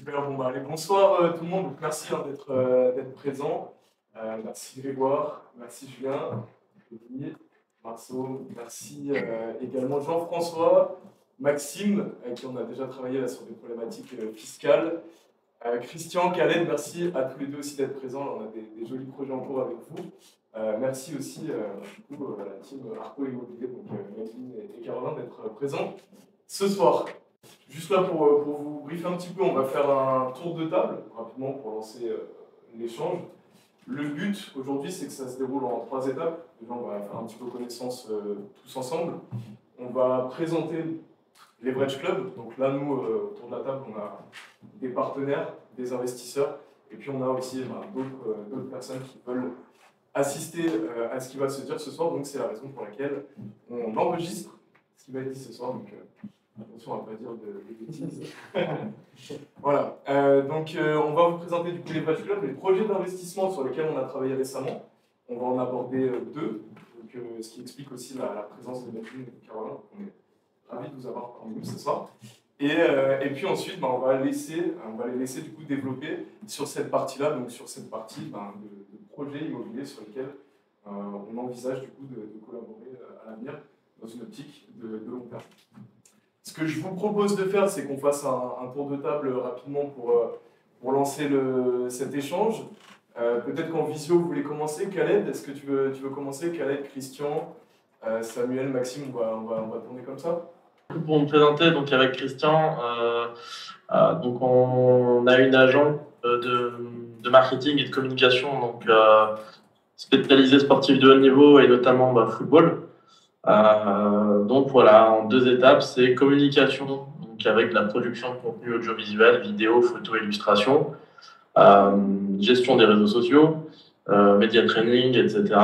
Super, bon, bah, allez, bonsoir tout le monde. Donc, merci d'être présent. Merci Grégoire, merci Julien, Denis, Marceau, merci également Jean-François, Maxime, avec qui on a déjà travaillé là, sur des problématiques fiscales. Christian, Khaled, merci à tous les deux aussi d'être présents. Là, on a des jolis projets en cours avec vous. Merci aussi du coup, à la team Arco Immobilier, donc Nadine et Caroline d'être présents ce soir. Juste là pour vous briefer un petit peu, on va faire un tour de table rapidement pour lancer l'échange. Le but aujourd'hui, c'est que ça se déroule en 3 étapes. Déjà, on va faire un petit peu connaissance tous ensemble. On va présenter Leverage Club. Donc là, nous, autour de la table, on a des partenaires, des investisseurs, et puis on a aussi d'autres personnes qui veulent assister à ce qui va se dire ce soir. Donc c'est la raison pour laquelle on enregistre ce qui va être dit ce soir. Donc, attention à ne pas dire de bêtises. Voilà. Donc, on va vous présenter du coup les Leverage Club, les projets d'investissement sur lesquels on a travaillé récemment. On va en aborder 2, donc, ce qui explique aussi la présence de Nadine et de Caroline. On est ravis de vous avoir parmi nous ce soir. Et puis ensuite, on va les laisser du coup développer sur cette partie-là, donc sur cette partie de projets immobiliers sur lesquels on envisage du coup de collaborer à l'avenir dans une optique de long terme. Ce que je vous propose de faire, c'est qu'on fasse un tour de table rapidement pour lancer cet échange. Peut-être qu'en visio, vous voulez commencer. Khaled, est-ce que tu veux commencer? Khaled, Christian, Samuel, Maxime, on va tourner comme ça. Pour me présenter, donc avec Christian, donc on a une agence de marketing et de communication donc, spécialisée sportive de haut niveau et notamment football. Donc voilà, en 2 étapes, c'est communication, donc avec de la production de contenu audiovisuel, vidéo, photo, illustration, gestion des réseaux sociaux, média training, etc.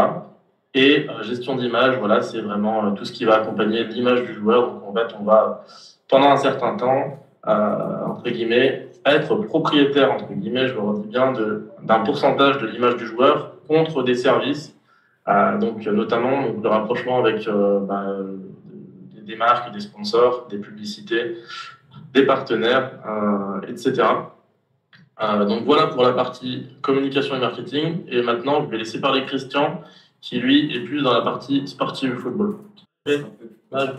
Et gestion d'image, voilà, c'est vraiment tout ce qui va accompagner l'image du joueur. Donc en fait, on va, pendant un certain temps, entre guillemets, être propriétaire, entre guillemets, je le redis bien, d'un pourcentage de l'image du joueur contre des services. Donc notamment le rapprochement avec des marques, des sponsors, des publicités, des partenaires, etc. Donc voilà pour la partie communication et marketing. Et maintenant, je vais laisser parler Christian, qui lui est plus dans la partie sportive football. Je vais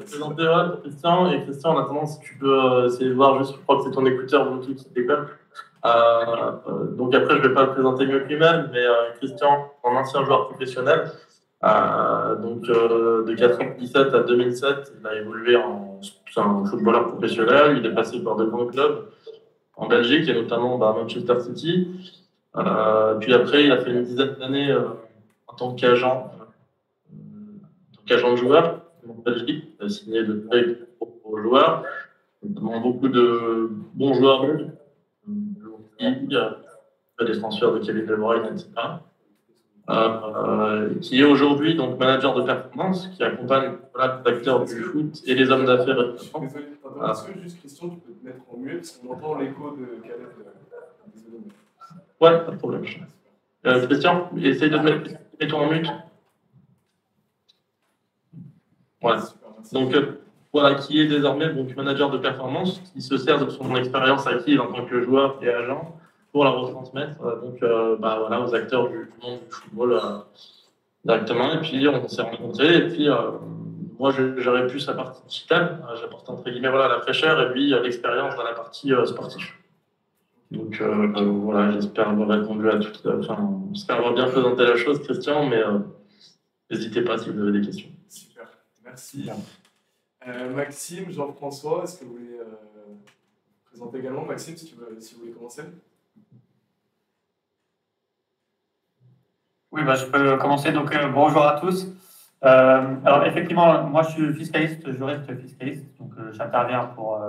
présenter Christian. Et Christian, en attendant, si tu peux essayer de voir juste, je crois que c'est ton écouteur Bluetooth qui déconne. Donc après, je ne vais pas le présenter mieux que lui-même, mais Christian, un ancien joueur professionnel, de 1997 à 2007, il a évolué c'est un footballeur professionnel. Il est passé par de grands clubs en Belgique et notamment Manchester City. Puis après, il a fait une dizaine d'années en tant qu'agent de joueurs en Belgique. Il a signé de très gros joueurs, notamment beaucoup de bons joueurs, des transferts de Kevin De Bruyne, etc. Qui est aujourd'hui donc manager de performance, qui accompagne les acteurs du foot et les hommes d'affaires. Désolé, est-ce que juste Christian, tu peux te mettre en muet parce qu'on entend l'écho de Khaled. Désolé. Ouais, pas de problème. Christian, essaye de te mettre en mute. Voilà. Donc voilà, qui est désormais donc manager de performance, qui se sert de son expérience acquise en tant que joueur et agent pour la retransmettre voilà, aux acteurs du monde du football directement. Et puis on s'est rencontrés. Et puis moi, j'aurais plus la partie digitale. J'apporte entre guillemets la fraîcheur et lui l'expérience dans la partie sportive. Donc voilà, j'espère avoir répondu à toutes. J'espère avoir bien présenté la chose, Christian, mais n'hésitez pas si vous avez des questions. Super, merci. Maxime, Jean-François, est-ce que vous voulez présenter également? Maxime, si vous voulez commencer. Oui, je peux commencer. Donc, bonjour à tous. Alors, effectivement, moi, je suis fiscaliste, juriste fiscaliste. Donc, j'interviens pour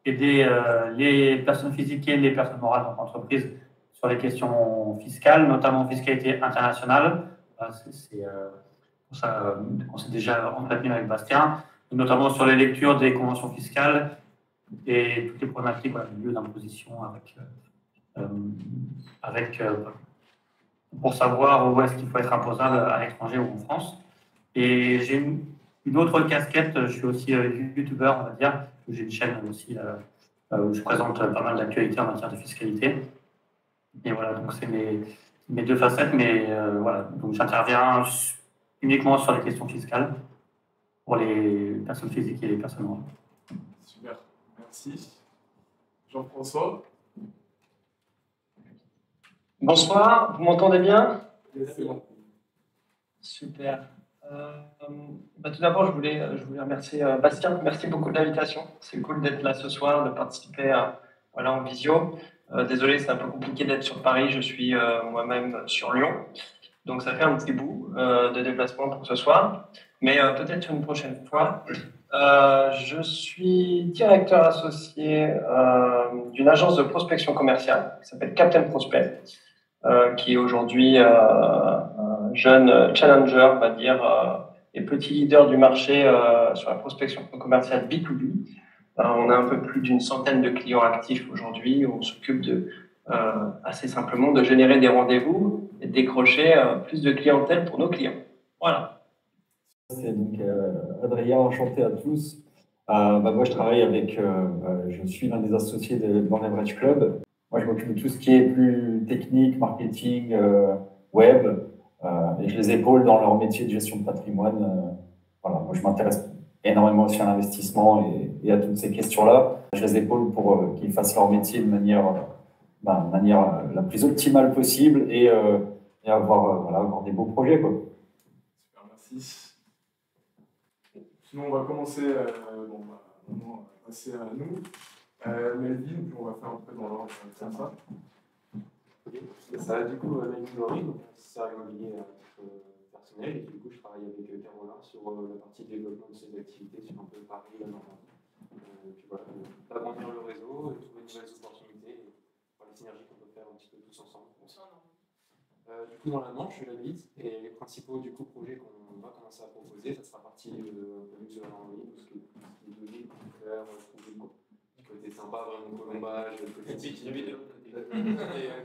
aider les personnes physiques et les personnes morales, donc entreprises, sur les questions fiscales, notamment fiscalité internationale. C'est ça qu'on s'est déjà entretenu avec Bastien, notamment sur les lectures des conventions fiscales et toutes les problématiques du lieu d'imposition pour savoir où est-ce qu'il faut être imposable à l'étranger ou en France. Et j'ai une autre casquette, je suis aussi youtubeur, on va dire. J'ai une chaîne aussi où je présente pas mal d'actualités en matière de fiscalité. Et voilà, donc c'est mes deux facettes, mais voilà, donc j'interviens uniquement sur les questions fiscales pour les personnes physiques et les personnes morales. Super, merci. Jean-François? Bonsoir, vous m'entendez bien? C'est bon. Super. Tout d'abord, je voulais remercier Bastien. Merci beaucoup de l'invitation. C'est cool d'être là ce soir, de participer voilà, en visio. Désolé, c'est un peu compliqué d'être sur Paris. Je suis moi-même sur Lyon. Donc, ça fait un petit bout de déplacement pour ce soir. Mais peut-être une prochaine fois. Je suis directeur associé d'une agence de prospection commerciale qui s'appelle Captain Prospect. Qui est aujourd'hui un jeune challenger, on va dire, et petit leader du marché sur la prospection commerciale B2B. On a un peu plus d'une centaine de clients actifs aujourd'hui. On s'occupe assez simplement de générer des rendez-vous et de décrocher plus de clientèle pour nos clients. Voilà. C'est donc Adrien, enchanté à tous. Moi, je travaille avec, je suis l'un des associés dans l'Average Club. Moi, je m'occupe de tout ce qui est plus technique, marketing, web, et je les épaule dans leur métier de gestion de patrimoine. Voilà, moi, je m'intéresse énormément aussi à l'investissement et à toutes ces questions-là. Je les épaule pour qu'ils fassent leur métier de manière la plus optimale possible et avoir des beaux projets, quoi. Super, merci. Sinon, on va commencer, on va passer à nous. Melvin, puis on va faire un peu dans l'ordre comme ça. Du coup, Melvin Laurie, donc ça immobilier personnel, et du coup, je travaille avec Carola sur la partie développement de ses activités sur un peu Paris, la Normandie. Puis voilà, agrandir le réseau, trouver de nouvelles opportunités, et voir les synergies qu'on peut faire un petit peu tous ensemble. Du coup, dans la Manche, je l'habite, et les principaux projets qu'on va commencer à proposer, ça sera partie de luxe de la Normandie, tout ce qui est de l'île, qu'on peut faire, trouver le côté sympa, vraiment colombage, le côté petit, de l'autre côté.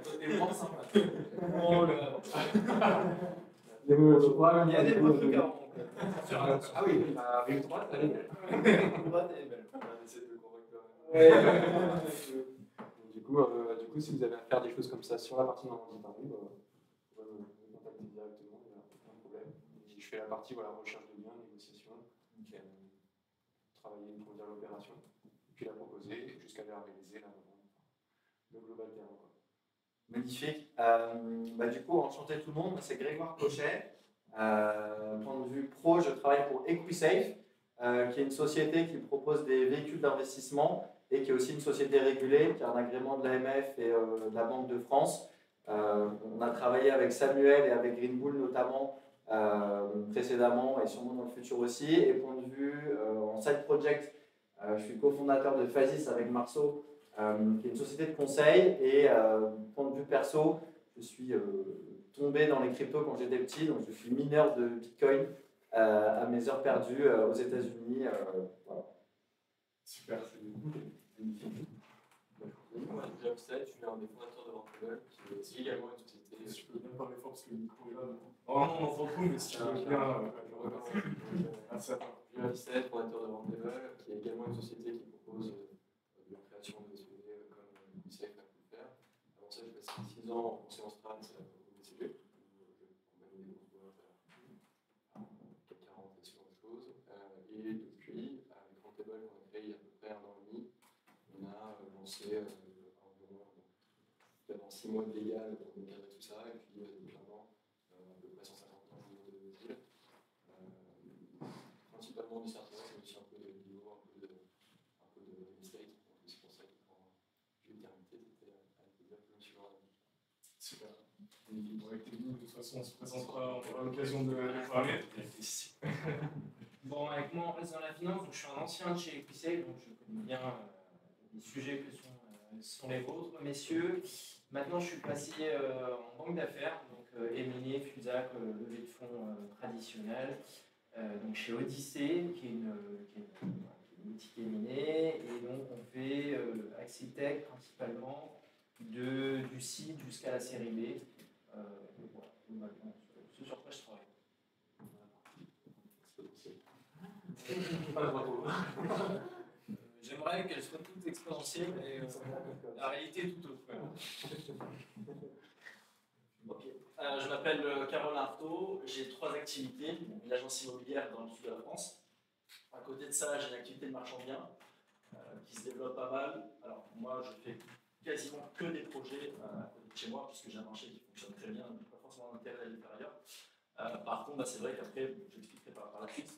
Côté moins sympa. Oh là. Il y a des beaux trucs à rencontrer. Ah oui, la rive droite, elle est belle. La rive droite, elle est belle. On va essayer de le convaincre. Du coup, si vous avez à faire des choses comme ça sur la partie Normandie Paris, vous pouvez me contacter directement, il n'y a aucun problème. Et je fais la partie recherche de biens, négociation, travailler pour l'opération, puis la proposer jusqu'à la réaliser, le global terrain. Magnifique. Du coup, enchanté tout le monde, c'est Grégoire Cochet. Point de vue pro, je travaille pour EquiSafe, qui est une société qui propose des véhicules d'investissement et qui est aussi une société régulée, qui a un agrément de l'AMF et de la Banque de France. On a travaillé avec Samuel et avec Green Bull notamment précédemment et sûrement dans le futur aussi. Et point de vue en side project, je suis cofondateur de Phasis avec Marceau, qui est une société de conseil. Et point de vue perso, je suis tombé dans les cryptos quand j'étais petit, donc je suis mineur de Bitcoin à mes heures perdues aux États-Unis. Voilà. Super, c'est magnifique. Moi, je suis Upside, je suis un des fondateurs de Rentable, qui est aussi également une société. Je peux bien parler fort parce que le micro est là. Normalement, on entend tout, mais si tu veux bien, je recommence. Merci à toi. Je suis Upside, fondateur de Rentable, qui est également une société qui propose de la création de SPV comme EquiSafe a pu le faire. Avant ça, j'ai passé 6 ans en conseil en strat au BCG, où j'ai accompagné des grosses boîtes à 40 et ce genre de choses. Et depuis, avec Rentable, qu'on a créé il y a à peu près 1 an et demi, on a lancé d'abord 6 mois de légal pour encadrer tout ça, et puis depuis 1 an, à peu près 150 millions de deals. Principalement du certain, mais aussi un peu de vidéo, un peu de real estate. Donc c'est pour ça que quand j'ai terminé, c'était avec plaisir que je me suis lancé. Super. Avec tes goûts, de toute façon, on se présentera, on aura l'occasion de parler. Bon, avec moi, on reste dans la finance. Donc, je suis un ancien de chez EquiSafe, donc je connais bien les sujets que sont les vôtres, messieurs. Maintenant, je suis passé en banque d'affaires, donc M&A, FUSAC, levée de fonds traditionnelle, donc chez Odyssée, qui est une boutique M&A, et donc on fait Axitech principalement, du seed jusqu'à la série B. Voilà, globalement, ce sur quoi je travaille. Pas trop. J'aimerais qu'elle soit toute expérience financier, mais la réalité est tout autre. Ok. Je m'appelle Caroline Artaud, j'ai 3 activités. Une agence immobilière dans le sud de la France. À côté de ça, j'ai une activité de marchand de biens qui se développe pas mal. Alors moi, je fais quasiment que des projets à côté de chez moi, puisque j'ai un marché qui fonctionne très bien, donc pas forcément d'intérêt à aller faire ailleurs. Par contre, c'est vrai qu'après, j'expliquerai par la suite,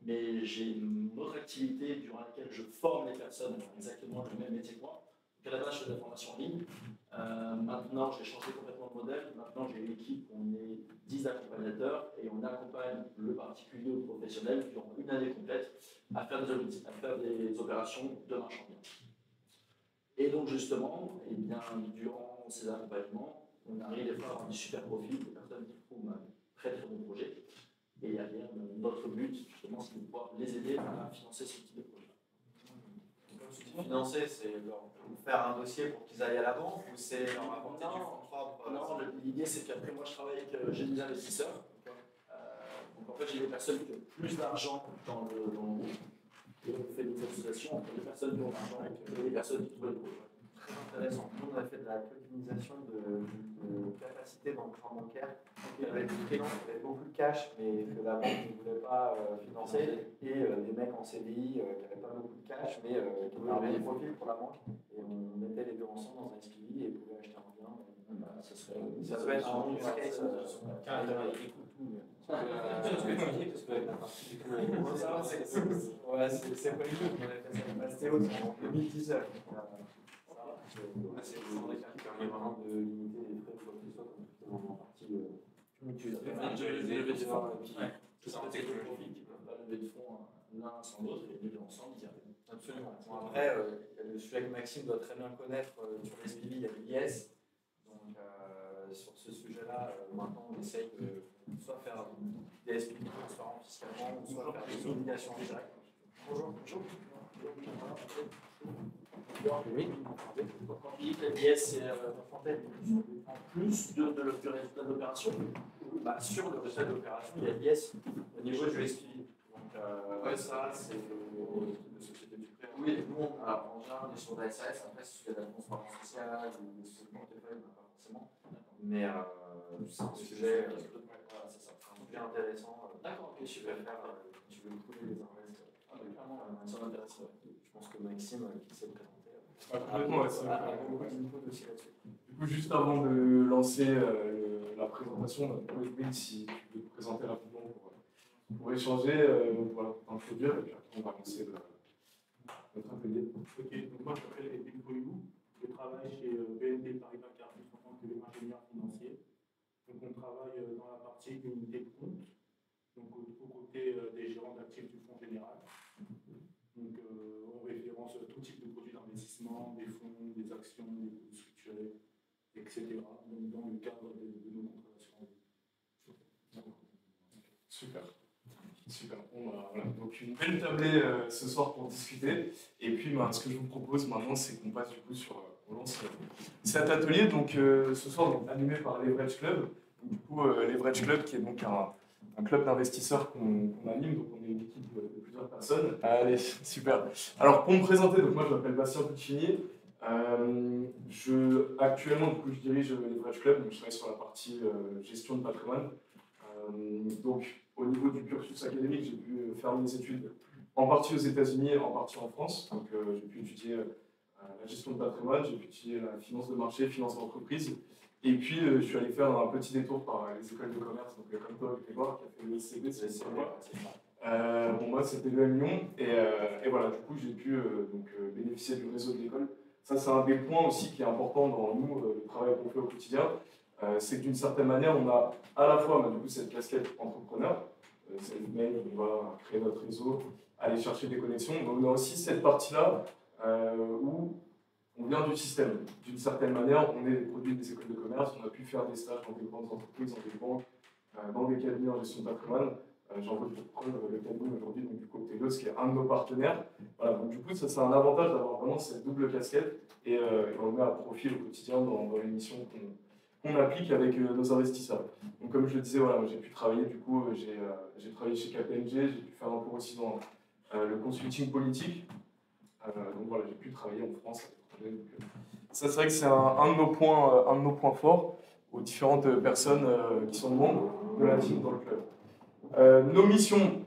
mais j'ai une autre activité durant laquelle je forme les personnes à faire exactement le même métier que moi. Donc à la base, je fais de la formation en ligne. Maintenant, j'ai changé complètement de modèle. Maintenant, j'ai une équipe, on est 10 accompagnateurs et on accompagne le particulier ou le professionnel durant une année complète à faire des opérations de marchand de biens. Et donc, justement, eh bien, durant ces accompagnements, on arrive des fois à avoir des super profils, des personnes qui trouvent un très très bon projet. Et derrière, notre but, justement, c'est de pouvoir les aider à financer ce type de projet. Financer, c'est leur faire un dossier pour qu'ils aillent à la banque ou c'est leur apporter du fonds propre? Non, l'idée c'est qu'après moi je travaille avec j'ai des investisseurs. Donc en fait j'ai des personnes qui ont plus d'argent dans le groupe et on fait des associations entre les personnes qui ont de l'argent et les personnes qui trouvent le projet. Très intéressant. Nous, on a fait de la tokenisation de capacité dans le champ bancaire. Il y avait des clients qui avaient beaucoup de cash, mais que la banque ne voulait pas financer, et des mecs en CDI qui n'avaient pas beaucoup de cash, mais qui avaient des profils pour la banque. Et on mettait les deux ensemble dans un SPV et pouvaient acheter un bien. Ça peut être un use case. Écoute tout. Ce que tu dis, parce que la partie du coup, c'est pas une chose, on avait fait ça avec Mastéo en 2019. C'est une équipe qui permet vraiment de limiter les frais, quoi que ce soit, comme en partie. Tu lever des fonds, tout ça, c'est le profil qui ne peuvent pas lever de fonds l'un sans l'autre et les deux ensemble, ils y arrivent. Absolument. Bon, après, le sujet que Maxime doit très bien connaître sur les SPV, il y a l'IS. Donc, sur ce sujet-là, maintenant, on essaye de soit faire des SPV transparents fiscalement, ou soit faire des obligations directes. Bonjour. Quand on dit que l'IS, c'est en plus du résultat de l'opération, sur le résultat de l'opération, il y a l'IS au niveau du SPV. Donc, ça, c'est de société du prêt. Oui, nous, en général, on est sur de la SAS, après, si tu fais de la transparence sociale ou sur le portefeuille, pas forcément. Mais c'est un sujet bien intéressant. D'accord, ok, Tu veux faire, tu veux couler les invests. Clairement, ça m'intéresse. Je pense que Maxime, qui s'est présenté, Complètement, ouais, a beaucoup d'input aussi là-dessus. Du coup, juste avant de lancer la présentation, Edwin, si tu peux te présenter rapidement pour échanger, voilà, pour t'introduire, et puis après on va lancer notre atelier. Ok, donc moi je m'appelle Edwin Poilou, je travaille chez BNP Paribas Cardif en tant qu'ingénieur financier. Donc on travaille dans la partie unité de compte, donc aux côtés des gérants d'actifs du fonds général. Donc on référence tout type de produits d'investissement, des fonds, des actions, des produits structurés, etc. Donc dans le cadre de nos contrats d'assurance. Super. Super. Voilà. Donc une belle tablée ce soir pour discuter. Et puis ce que je vous propose maintenant, c'est qu'on passe du coup on lance cet atelier. Donc ce soir, donc, animé par Leverage Club. Donc, du coup, Leverage Club qui est donc un club d'investisseurs qu'on anime. Donc on est une équipe de plusieurs personnes. Allez, super. Alors pour me présenter, donc moi je m'appelle Bastien Puccini. Actuellement, du coup, je dirige Leverage Club. Donc je travaille sur la partie gestion de patrimoine. Donc, au niveau du cursus académique, j'ai pu faire mes études en partie aux États-Unis, en partie en France. Donc, j'ai pu étudier la gestion de patrimoine, j'ai pu étudier la finance de marché, finance d'entreprise. Et puis, je suis allé faire un petit détour par les écoles de commerce, donc comme toi, Grégoire, qui a fait le SCB, c'est moi. Moi, c'était le Lyon. Et voilà, du coup, j'ai pu bénéficier du réseau de l'école. Ça, c'est un des points aussi qui est important dans nous, le travail qu'on fait au quotidien. C'est que d'une certaine manière, on a à la fois du coup, cette casquette entrepreneur, self-made, on va créer notre réseau, aller chercher des connexions, mais on a aussi cette partie-là où on vient du système. D'une certaine manière, on est des produits des écoles de commerce, on a pu faire des stages dans des grandes entreprises, dans des banques, dans des cabinets en gestion de patrimoine. J'en veux pour preuve le cabinet aujourd'hui, donc du coup, Telos, qui est un de nos partenaires. Voilà, donc du coup, ça c'est un avantage d'avoir vraiment cette double casquette et on le met à profit au quotidien dans les missions qu'on applique avec nos investisseurs. Donc comme je le disais, voilà, j'ai pu travailler, du coup, j'ai travaillé chez KPMG, j'ai pu faire un cours aussi dans le consulting politique. Donc voilà, j'ai pu travailler en France. Ça, c'est vrai que c'est un de nos points forts aux différentes personnes qui sont membres de la team dans le club. Nos missions,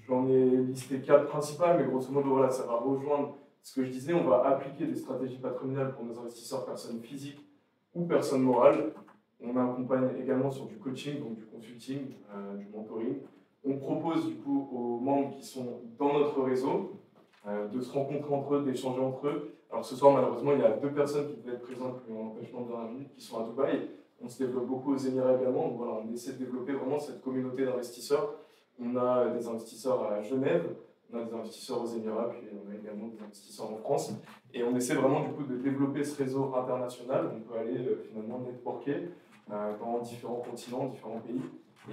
j'en ai listé 4 principales, mais grosso modo, voilà, ça va rejoindre ce que je disais. On va appliquer des stratégies patrimoniales pour nos investisseurs, personnes physiques ou personnes morales. On accompagne également sur du coaching, donc du consulting, du mentoring. On propose du coup aux membres qui sont dans notre réseau de se rencontrer entre eux, d'échanger entre eux. Alors ce soir, malheureusement, il y a 2 personnes qui devaient être présentes pour l'empêchement de dernière minute qui sont à Dubaï. On se développe beaucoup aux Émirats également. Donc voilà, on essaie de développer vraiment cette communauté d'investisseurs. On a des investisseurs à Genève, on a des investisseurs aux Émirats, puis on a également des investisseurs en France. Et on essaie vraiment du coup de développer ce réseau international. On peut aller finalement networker dans différents continents, différents pays,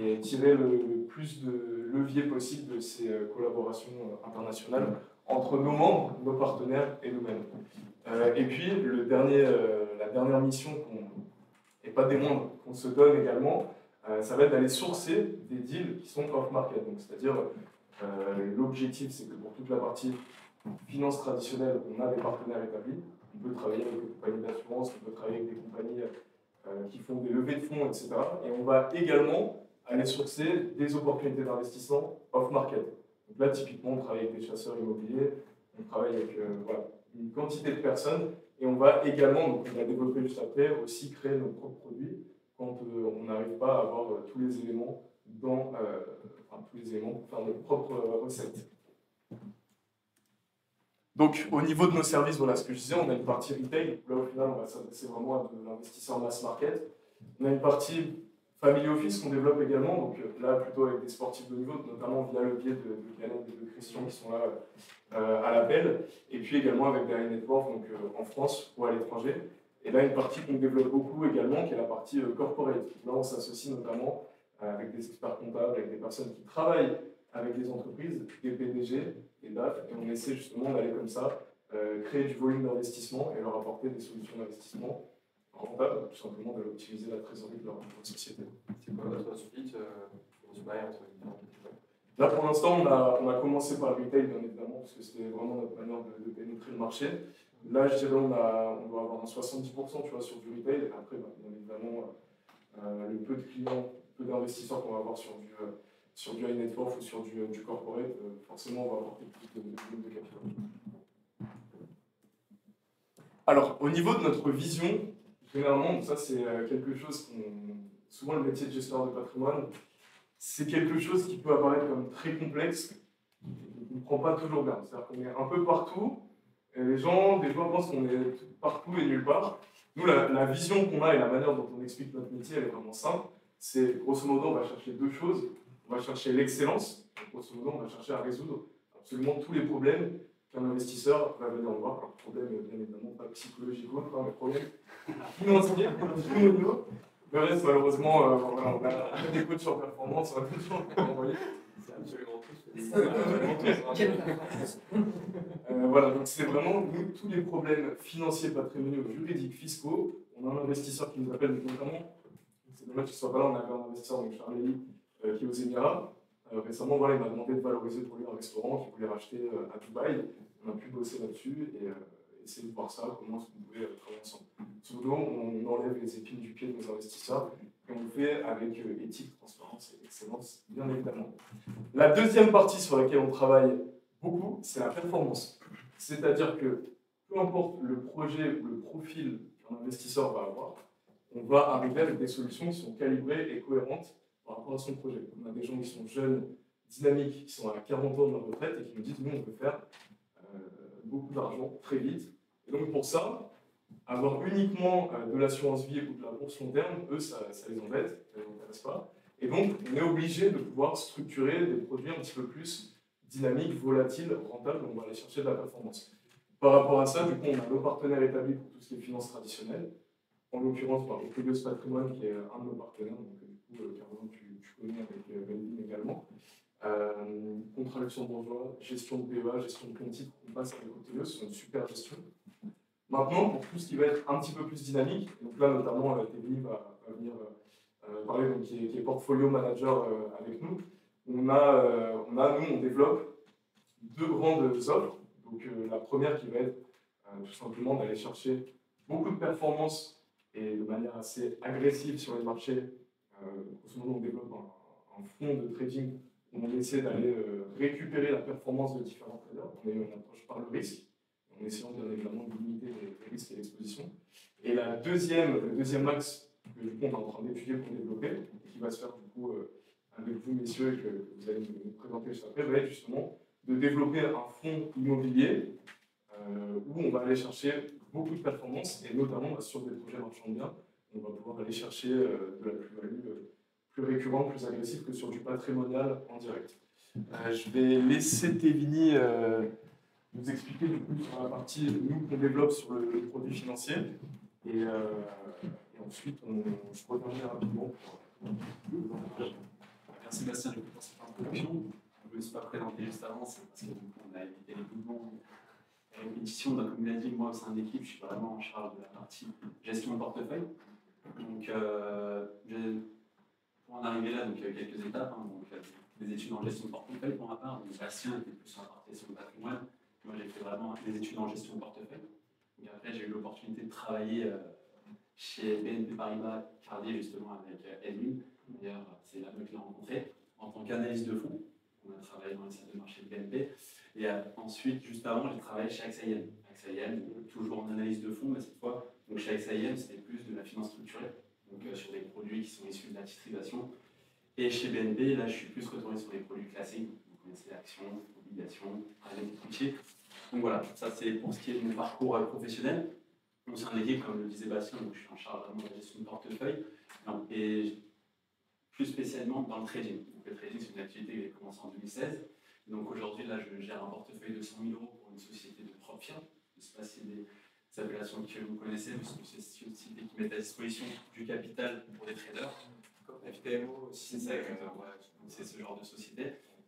et tirer le plus de levier possible de ces collaborations internationales entre nos membres, nos partenaires et nous-mêmes. Et puis, la dernière mission, et pas des moindres, qu'on se donne également, ça va être d'aller sourcer des deals qui sont off-market. Donc, c'est-à-dire, l'objectif, c'est que pour toute la partie finance traditionnelle, on a des partenaires établis. On peut travailler avec des compagnies d'assurance, on peut travailler avec des compagnies qui font des levées de fonds, etc. Et on va également aller sourcer des opportunités d'investissement off-market. Donc là, typiquement, on travaille avec des chasseurs immobiliers, on travaille avec voilà, une quantité de personnes, et on va également, donc on va développer juste après, aussi créer nos propres produits quand on n'arrive pas à avoir tous les éléments pour faire nos propres recettes. Donc, au niveau de nos services, voilà ce que je disais, on a une partie retail. Là, au final, on va s'adresser vraiment à de l'investisseur mass market. On a une partie family office qu'on développe également. Donc là, plutôt avec des sportifs de niveau, notamment via le biais de Khaled et de Christian qui sont là à l'appel. Et puis également avec des networks donc, en France ou à l'étranger. Et là, une partie qu'on développe beaucoup également, qui est la partie corporate. Là, on s'associe notamment avec des experts comptables, avec des personnes qui travaillent avec des entreprises, des PDG, des DAF, et on essaie justement d'aller comme ça, créer du volume d'investissement et leur apporter des solutions d'investissement rentables, tout simplement d'optimiser la trésorerie de leur société. C'est quoi votre split pour Dubaï entre les... Là, pour l'instant, on a commencé par le retail, bien évidemment, parce que c'était vraiment notre manière de pénétrer le marché. Là, je dirais on doit avoir un 70% tu vois, sur du retail, et après, bien évidemment, le peu de clients, peu d'investisseurs qu'on va avoir sur du high net worth ou sur du corporate, forcément, on va apporter plus de volume de capital. Alors, au niveau de notre vision, généralement, ça c'est quelque chose souvent le métier de gestionnaire de patrimoine, c'est quelque chose qui peut apparaître comme très complexe et qu'on ne comprend pas toujours bien. C'est-à-dire qu'on est un peu partout, et les gens, des fois, pensent qu'on est partout et nulle part. Nous, la vision qu'on a et la manière dont on explique notre métier, elle est vraiment simple. C'est, grosso modo, on va chercher 2 choses. On va chercher l'excellence. Grosso modo, on va chercher à résoudre absolument tous les problèmes qu'un investisseur va venir voir. Alors, problème, bien évidemment, pas psychologique ou autre, mais problème financier, audio. Le reste, malheureusement, voilà, on a des coachs sur performance, on a des gens qui ont envoyé. C'est absolument Voilà, donc c'est vraiment nous, tous les problèmes financiers, patrimoniaux, juridiques, fiscaux. On a un investisseur qui nous appelle notamment, c'est dommage qu'il ne soit pas là, on avait un investisseur, donc Charlie, qui est aux Émirats. Récemment, voilà, il m'a demandé de valoriser pour lui un restaurant qu'il voulait racheter à Dubaï. On a pu bosser là-dessus et essayer de voir ça, comment est-ce qu'on pouvait travailler ensemble. Souvent, on enlève les épines du pied de nos investisseurs et on le fait avec éthique, transparence et excellence, bien évidemment. La deuxième partie sur laquelle on travaille beaucoup, c'est la performance. C'est-à-dire que peu importe le projet ou le profil qu'un investisseur va avoir, on va arriver avec des solutions qui sont calibrées et cohérentes par rapport à son projet. On a des gens qui sont jeunes, dynamiques, qui sont à 40 ans de leur retraite et qui nous disent nous, on peut faire beaucoup d'argent très vite. Et donc pour ça, avoir uniquement de l'assurance vie ou de la bourse long terme, eux, ça les embête, ça ne les intéresse pas. Et donc, on est obligé de pouvoir structurer des produits un petit peu plus dynamiques, volatiles, rentables, on va aller chercher de la performance. Par rapport à ça, du coup, on a nos partenaires établis pour tout ce qui est finances traditionnelles. En l'occurrence, par Equilios Patrimoine, qui est un de nos partenaires, donc du coup, Caroline, tu connais avec Belvin également. Contrat luxembourgeois, gestion de PEA, gestion de compte titre, on passe avec Equilios, c'est une super gestion. Maintenant, pour tout ce qui va être un petit peu plus dynamique, donc là, notamment, Thélie va venir parler, donc, qui est portfolio manager avec nous. On développe 2 grandes offres. Donc la première qui va être tout simplement d'aller chercher beaucoup de performances et de manière assez agressive sur les marchés. Grosso modo, on développe un fonds de trading où on essaie d'aller récupérer la performance de différents traders. On a une approche par le risque, en essayant bien évidemment de limiter les risques et l'exposition. Et le deuxième axe que du coup, on est en train d'étudier pour développer, et qui va se faire du coup avec vous, messieurs, et que vous allez nous présenter juste après, va être justement de développer un fonds immobilier où on va aller chercher beaucoup de performances, et notamment sur des projets marchand bien, on va pouvoir aller chercher de la plus-value plus récurrente, plus agressive que sur du patrimonial en direct. Je vais laisser Tévini nous expliquer du coup sur la partie nous qu'on développe sur le produit financier, et ensuite je reviendrai rapidement. Merci Bastien pour cette introduction. Je ne me suis pas présenté juste avant, c'est parce qu'on a évité les mouvements et répétitions. Donc, comme il a dit, moi au sein de l'équipe, je suis vraiment en charge de la partie gestion de portefeuille. Donc, pour en arriver là, donc, il y a eu quelques étapes. Donc, des études en gestion de portefeuille pour ma part. Donc, Bastien était plus sur la partie sur le patrimoine. Moi, j'ai fait vraiment des études en gestion de portefeuille. Donc, après, j'ai eu l'opportunité de travailler chez BNP Paribas Cardier, justement, avec Edwin. D'ailleurs, c'est là que je l'ai rencontré en tant qu'analyste de fonds. On a travaillé dans les salles de marché de BNP. Et ensuite, juste avant, j'ai travaillé chez AXA IM. AXA IM, toujours en analyse de fonds, mais cette fois, donc chez AXA IM, c'était plus de la finance structurée, donc sur des produits qui sont issus de la titrisation. Et chez BNP, là, je suis plus retourné sur des produits classiques. Vous connaissez actions, obligations, private equity. Donc voilà, ça c'est pour ce qui est de mon parcours professionnel. Au sein de l'équipe, comme le disait Bastien, donc je suis en charge vraiment de la gestion de portefeuille. Et plus spécialement dans le trading. Donc, le trading, c'est une activité qui a commencé en 2016. Donc aujourd'hui, là, je gère un portefeuille de 100 000 € pour une société de propre firme. Je ne sais pas si des appellations que vous connaissez, mais c'est une société qui met à disposition du capital pour des traders. Comme FTMO aussi. C'est ça, exactement. C'est ce genre de société.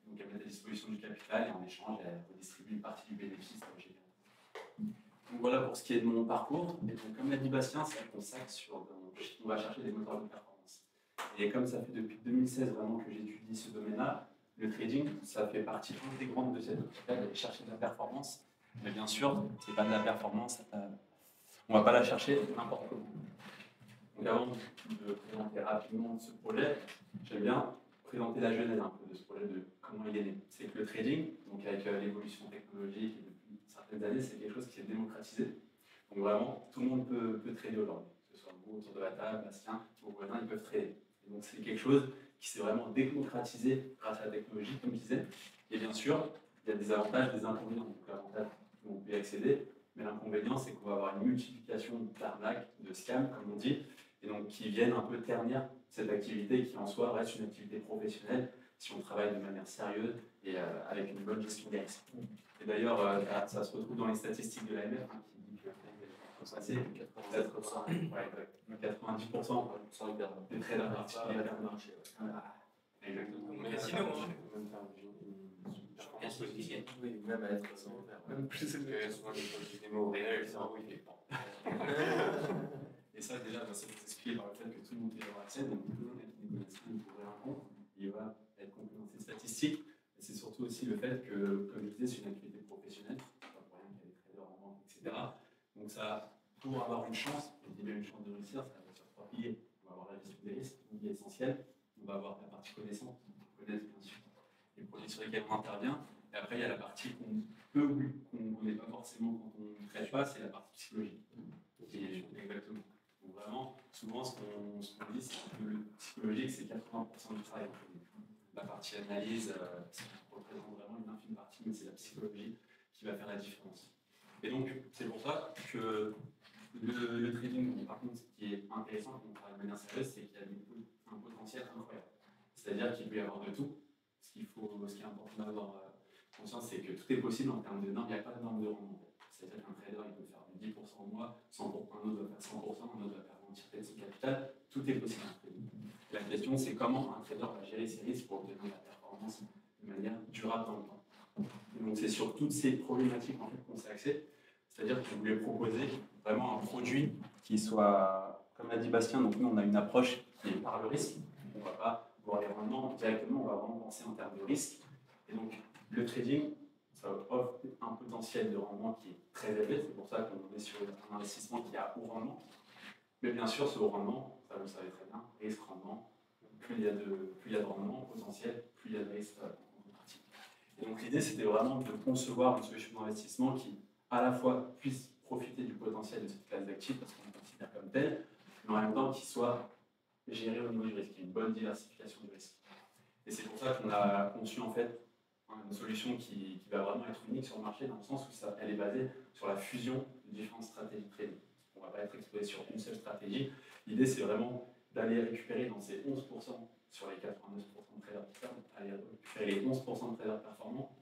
Donc elle met à disposition du capital et en échange, elle redistribue une partie du bénéfice. Donc voilà pour ce qui est de mon parcours. Et donc, comme l'a dit Bastien, ça consacre sur. On va chercher des moteurs de performance. Et comme ça fait depuis 2016 vraiment que j'étudie ce domaine-là, le trading, ça fait partie intégrante de cette optique-là d'aller chercher de la performance. Mais bien sûr, ce n'est pas de la performance, on ne va pas la chercher n'importe comment. Donc avant de présenter rapidement ce projet, j'aime bien présenter la genèse un peu de ce projet, de comment il est né. C'est que le trading, donc avec l'évolution technologique et depuis certaines années, c'est quelque chose qui est démocratisé. Donc vraiment, tout le monde peut trader aujourd'hui. Que ce soit vous autour de la table, Bastien, vos voisins, ils peuvent trader. Et donc c'est quelque chose qui s'est vraiment démocratisé grâce à la technologie, comme je disais. Et bien sûr, il y a des avantages, des inconvénients. Donc l'avantage, on peut y accéder, mais l'inconvénient, c'est qu'on va avoir une multiplication d'arnaques, de scams, comme on dit, et donc qui viennent un peu ternir cette activité qui en soi reste une activité professionnelle si on travaille de manière sérieuse et avec une bonne gestion des risques. Et d'ailleurs, ça se retrouve dans les statistiques de l'AMF qui dit que c'est 90% des traders particuliers à le marché. Exactement. Mais sinon, oui, même à être sans faire. Même plus c'est que souvent les choses du démo réel, le cerveau il fait pas. Et ça, déjà, ça peut s'expliquer par le fait que tout le monde est accès, donc tout le monde a des connaissances pour ouvrir un compte, il va être compris dans ces statistiques. Et c'est surtout aussi le fait que, comme je disais, c'est une activité professionnelle, pas pour rien qu'il y a des traders en banque, etc. Donc ça, pour avoir une chance, je dis bien une chance de réussir, ça va sur 3 piliers. On va avoir la gestion des risques, qui est essentielle. On va avoir la partie connaissance, on connaît bien sûr les produits sur lesquels on intervient. Et après, il y a la partie qu'on peut ou qu'on ne connaît pas forcément quand on ne traite pas, c'est la partie psychologique. Exactement. Donc vraiment, souvent, ce qu'on dit, c'est que le psychologique, c'est 80% du travail. La partie analyse, ça représente vraiment une infime partie, mais c'est la psychologie qui va faire la différence. Et donc, c'est pour ça que le trading, par contre, ce qui est intéressant quand on travaille de manière sérieuse, c'est qu'il y a un potentiel incroyable. C'est-à-dire qu'il peut y avoir de tout. Ce qui est important d'avoir conscience, c'est que tout est possible en termes de normes. Il n'y a pas de norme de rendement. C'est-à-dire qu'un trader, il peut faire du 10% au mois, un autre va faire 100%, un autre va faire entièreté de son capital. Tout est possible en trading. La question, c'est comment un trader va gérer ses risques pour obtenir la performance de manière durable dans le temps. Et donc, c'est sur toutes ces problématiques en fait, qu'on s'est axé. C'est-à-dire que je voulais proposer vraiment un produit qui soit, comme l'a dit Bastien, donc nous, on a une approche qui est par le risque. On ne va pas voir les rendements directement, on va vraiment penser en termes de risque. Et donc, le trading, ça offre un potentiel de rendement qui est très élevé. C'est pour ça qu'on est sur un investissement qui a haut rendement. Mais bien sûr, ce haut rendement, ça vous le savez très bien, risque-rendement, plus il y a de rendement potentiel, plus il y a de risque en contrepartie. Et donc l'idée, c'était vraiment de concevoir une solution d'investissement qui, à la fois, puisse profiter du potentiel de cette classe d'actifs, parce qu'on le considère comme tel, mais en même temps qui soit géré au niveau du risque, une bonne diversification du risque. Et c'est pour ça qu'on a conçu en fait une solution qui va vraiment être unique sur le marché, dans le sens où elle est basée sur la fusion de différentes stratégies de trading. On ne va pas être exposé sur une seule stratégie. L'idée, c'est vraiment d'aller récupérer dans ces 11% sur les 99% de traders qui perdent, aller récupérer les 11% de traders performants,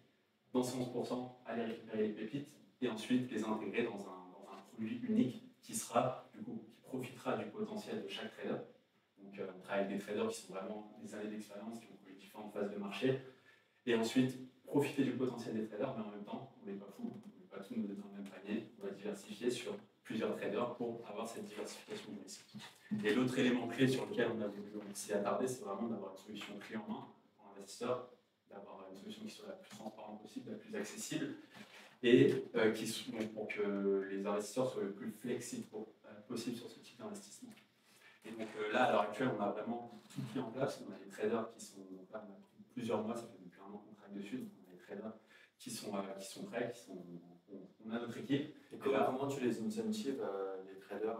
dans ces 11%, aller récupérer les pépites et ensuite les intégrer dans un produit unique qui sera, du coup, qui profitera du potentiel de chaque trader. Donc, on travaille avec des traders qui sont vraiment des années d'expérience, qui ont connu différentes phases de marché, et ensuite profiter du potentiel des traders, mais en même temps, on n'est pas fou, on ne met pas tout nous dans le même panier, on va diversifier sur plusieurs traders pour avoir cette diversification du risque. Et l'autre élément clé sur lequel on s'est attardé, c'est vraiment d'avoir une solution clé en main pour l'investisseur, d'avoir une solution qui soit la plus transparente possible, la plus accessible, et pour que les investisseurs soient le plus flexibles possible sur ce type d'investissement. Et donc là, à l'heure actuelle, on a vraiment tout mis en place. On a des traders qui sont, donc là, on a pris plusieurs mois, ça fait depuis un an qu'on travaille dessus, donc on a des traders qui sont prêts, on a notre équipe. Et comment tu les incentives, les traders,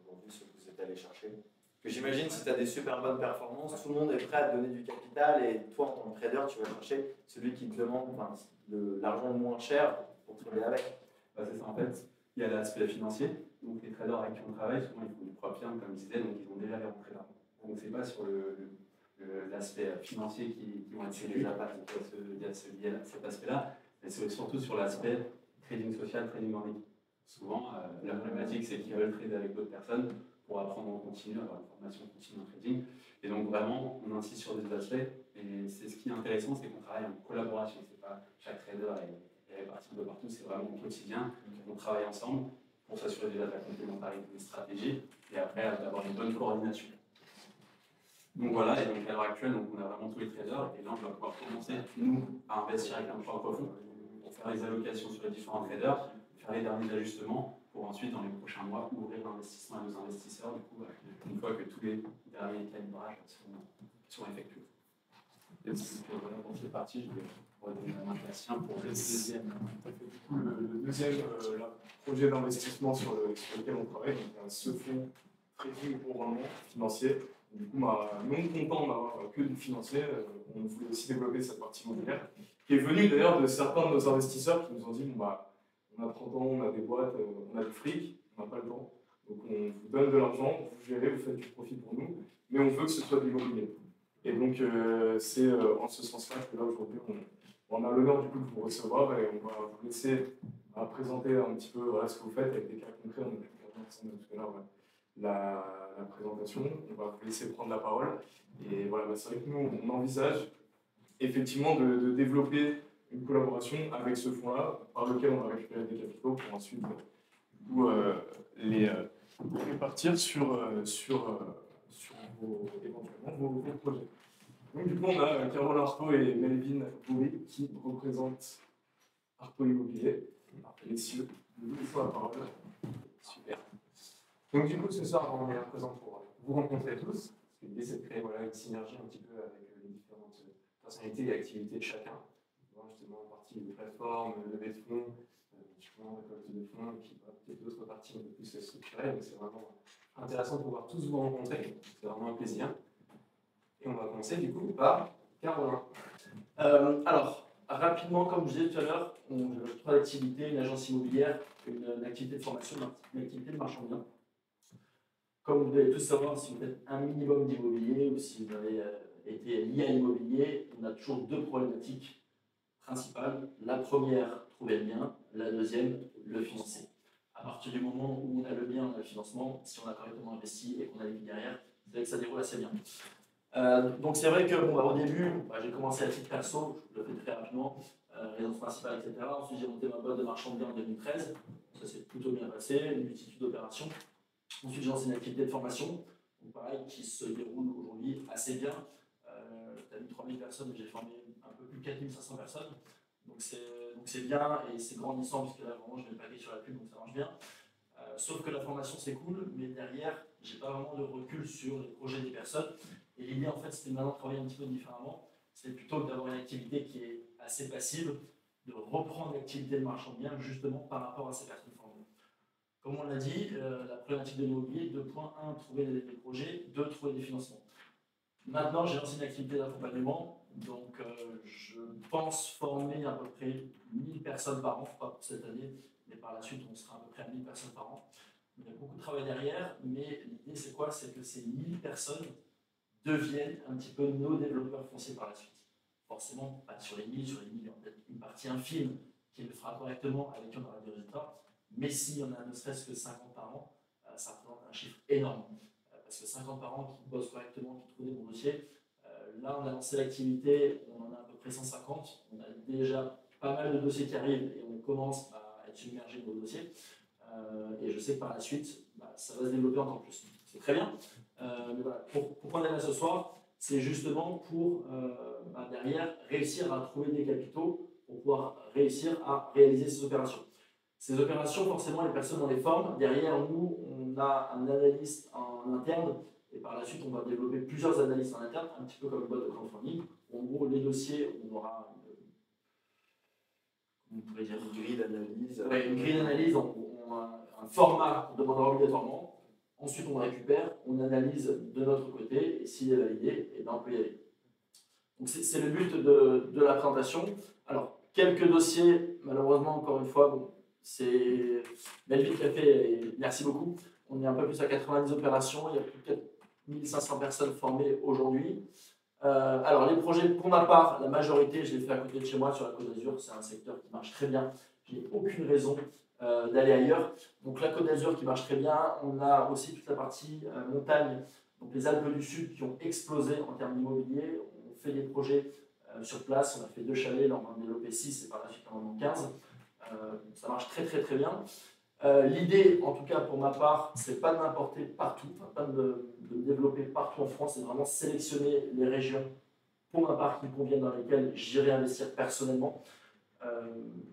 aujourd'hui, ceux que vous êtes allés chercher? Parce que j'imagine, si tu as des super bonnes performances, tout le monde est prêt à te donner du capital, et toi, en tant que trader, tu vas chercher celui qui te demande l'argent le moins cher pour trader avec. C'est ça, en fait. Il y a l'aspect financier. Donc les traders avec qui on travaille, souvent ils font du propre firme, comme je disais, donc ils ont déjà les rentrées d'argent. Donc c'est pas sur l'aspect financier qui vont être séduits, il y a cet aspect-là, mais c'est surtout sur l'aspect trading social, trading en ligne. Souvent, la problématique, c'est qu'ils veulent trader avec d'autres personnes pour apprendre en continu, avoir une formation continue en trading. Et donc vraiment, on insiste sur des aspects, et c'est ce qui est intéressant, c'est qu'on travaille en collaboration. C'est pas chaque trader est réparti un peu partout, c'est vraiment au quotidien, on travaille ensemble pour s'assurer déjà de la complémentarité des stratégies et après d'avoir une bonne coordination. Donc voilà, et donc à l'heure actuelle, donc on a vraiment tous les traders et là on va pouvoir commencer, nous, à investir avec un propre fonds pour faire les allocations sur les différents traders, faire les derniers ajustements pour ensuite, dans les prochains mois, ouvrir l'investissement à nos investisseurs, du coup, une fois que tous les derniers calibrages sont effectués. Et donc, voilà, pour cette partie, je vais redonner la main à Bastien pour le deuxième. Du coup, le deuxième projet d'investissement sur lequel on travaille, donc ce fonds trading au rendement financier. Du coup, non content d'avoir que du financier, on voulait aussi développer cette partie immobilière, qui est venue d'ailleurs de certains de nos investisseurs qui nous ont dit bon, on a 30 ans, on a des boîtes, on a du fric, on n'a pas le temps. Donc on vous donne de l'argent, vous gérez, vous faites du profit pour nous, mais on veut que ce soit de l'immobilier. Et donc c'est en ce sens-là que là aujourd'hui on a l'honneur du coup de vous recevoir et on va vous laisser présenter un petit peu ce que vous faites avec des cas concrets. On a pu regarder ensemble tout à l'heure la présentation. On va vous laisser prendre la parole. Et voilà, c'est vrai que nous on envisage effectivement de développer une collaboration avec ce fonds-là, par lequel on va récupérer des capitaux pour ensuite du coup, les répartir sur éventuellement vos projets. Donc du coup, on a Caroline Artaud et Melvin Bourri qui représentent Artaud Immobilier. Messieurs, nous vous laissons la parole. Super. Donc du coup, ce soir, on est là présent pour vous rencontrer tous. Parce que l'idée, c'est de créer une synergie un petit peu avec les différentes personnalités et activités de chacun. Justement, en partie de plateforme, levée de fonds, justement, récolte de fonds, et puis peut-être d'autres parties un peu plus structurées. Donc c'est vraiment intéressant de pouvoir tous vous rencontrer. C'est vraiment un plaisir. Et on va commencer du coup par Caroline. Alors, rapidement, comme je disais tout à l'heure, on a 3 activités, une agence immobilière, une activité de formation, une activité de marchand bien. Comme vous devez tous savoir, si vous faites un minimum d'immobilier ou si vous avez été lié à l'immobilier, on a toujours 2 problématiques principales. La première, trouver le bien. La deuxième, le financer. À partir du moment où on a le bien, on a le financement, si on a correctement investi et qu'on a les billes derrière, c'est vrai que ça déroule assez bien. Donc c'est vrai que au début, j'ai commencé à titre perso, je le fais très rapidement, résidence principale, etc. Ensuite j'ai monté ma boîte de marchand de biens en 2013, ça s'est plutôt bien passé, une multitude d'opérations. Ensuite j'ai lancé une activité de formation, donc pareil, qui se déroule aujourd'hui assez bien. Tu as mis 3000 personnes, j'ai formé un peu plus de 4500 personnes. Donc c'est bien et c'est grandissant puisque là vraiment je mets le paquet sur la pub, donc ça marche bien. Sauf que la formation c'est cool, mais derrière j'ai pas vraiment de recul sur les projets des personnes. Et l'idée en fait c'était maintenant de travailler un petit peu différemment. C'est plutôt d'avoir une activité qui est assez passive, de reprendre l'activité de marchand de biens justement par rapport à ces personnes formées. Comme on l'a dit, la problématique de l'immobilier, 2.1, trouver des projets, 2, trouver des financements. Maintenant, j'ai lancé une activité d'accompagnement, donc je pense former à peu près 1000 personnes par an, pas pour cette année, mais par la suite, on sera à peu près à 1000 personnes par an. Il y a beaucoup de travail derrière, mais l'idée, c'est quoi? C'est que ces 1000 personnes deviennent un petit peu nos développeurs fonciers par la suite. Forcément, pas sur les 1000, il y aura peut-être une partie infime qui le fera correctement, avec qui on aura des résultats, mais s'il y en a ne serait-ce que 50 par an, ça représente un chiffre énorme. Parce que 50 par an qui bossent correctement, qui trouvent des bons dossiers, là on a lancé l'activité, on en a à peu près 150, on a déjà pas mal de dossiers qui arrivent et on commence à être submergé de nos dossiers. Et je sais que par la suite, ça va se développer encore plus. C'est très bien. Mais voilà, pourquoi on est là ce soir, c'est justement pour derrière réussir à trouver des capitaux pour pouvoir réussir à réaliser ces opérations. Ces opérations, forcément, les personnes, on les forme. Derrière nous, on a un analyste en interne et par la suite, on va développer plusieurs analystes en interne, un petit peu comme une boîte de crowdfunding. En gros, les dossiers, on aura une grille d'analyse. Ouais, une grille d'analyse, on a un format qu'on demandera obligatoirement. Ensuite, on récupère, on analyse de notre côté et s'il est validé, et ben, on peut y aller. Donc, c'est le but de la présentation. Alors, quelques dossiers, malheureusement, encore une fois, bon, c'est Melvin qui a fait, et merci beaucoup. On est un peu plus à 90 opérations, il y a plus de 4500 personnes formées aujourd'hui. Alors les projets, pour ma part, la majorité, je les fais à côté de chez moi sur la Côte d'Azur, c'est un secteur qui marche très bien. Je n'ai aucune raison d'aller ailleurs. Donc la Côte d'Azur qui marche très bien, on a aussi toute la partie montagne, donc les Alpes du Sud qui ont explosé en termes d'immobilier. On fait des projets sur place, on a fait 2 chalets, là on va en développer 6 et par la suite on en a 15. Ça marche très bien. L'idée, en tout cas pour ma part, c'est pas de m'importer partout, pas de me développer partout en France, c'est vraiment sélectionner les régions pour ma part qui me conviennent, dans lesquelles j'irai investir personnellement.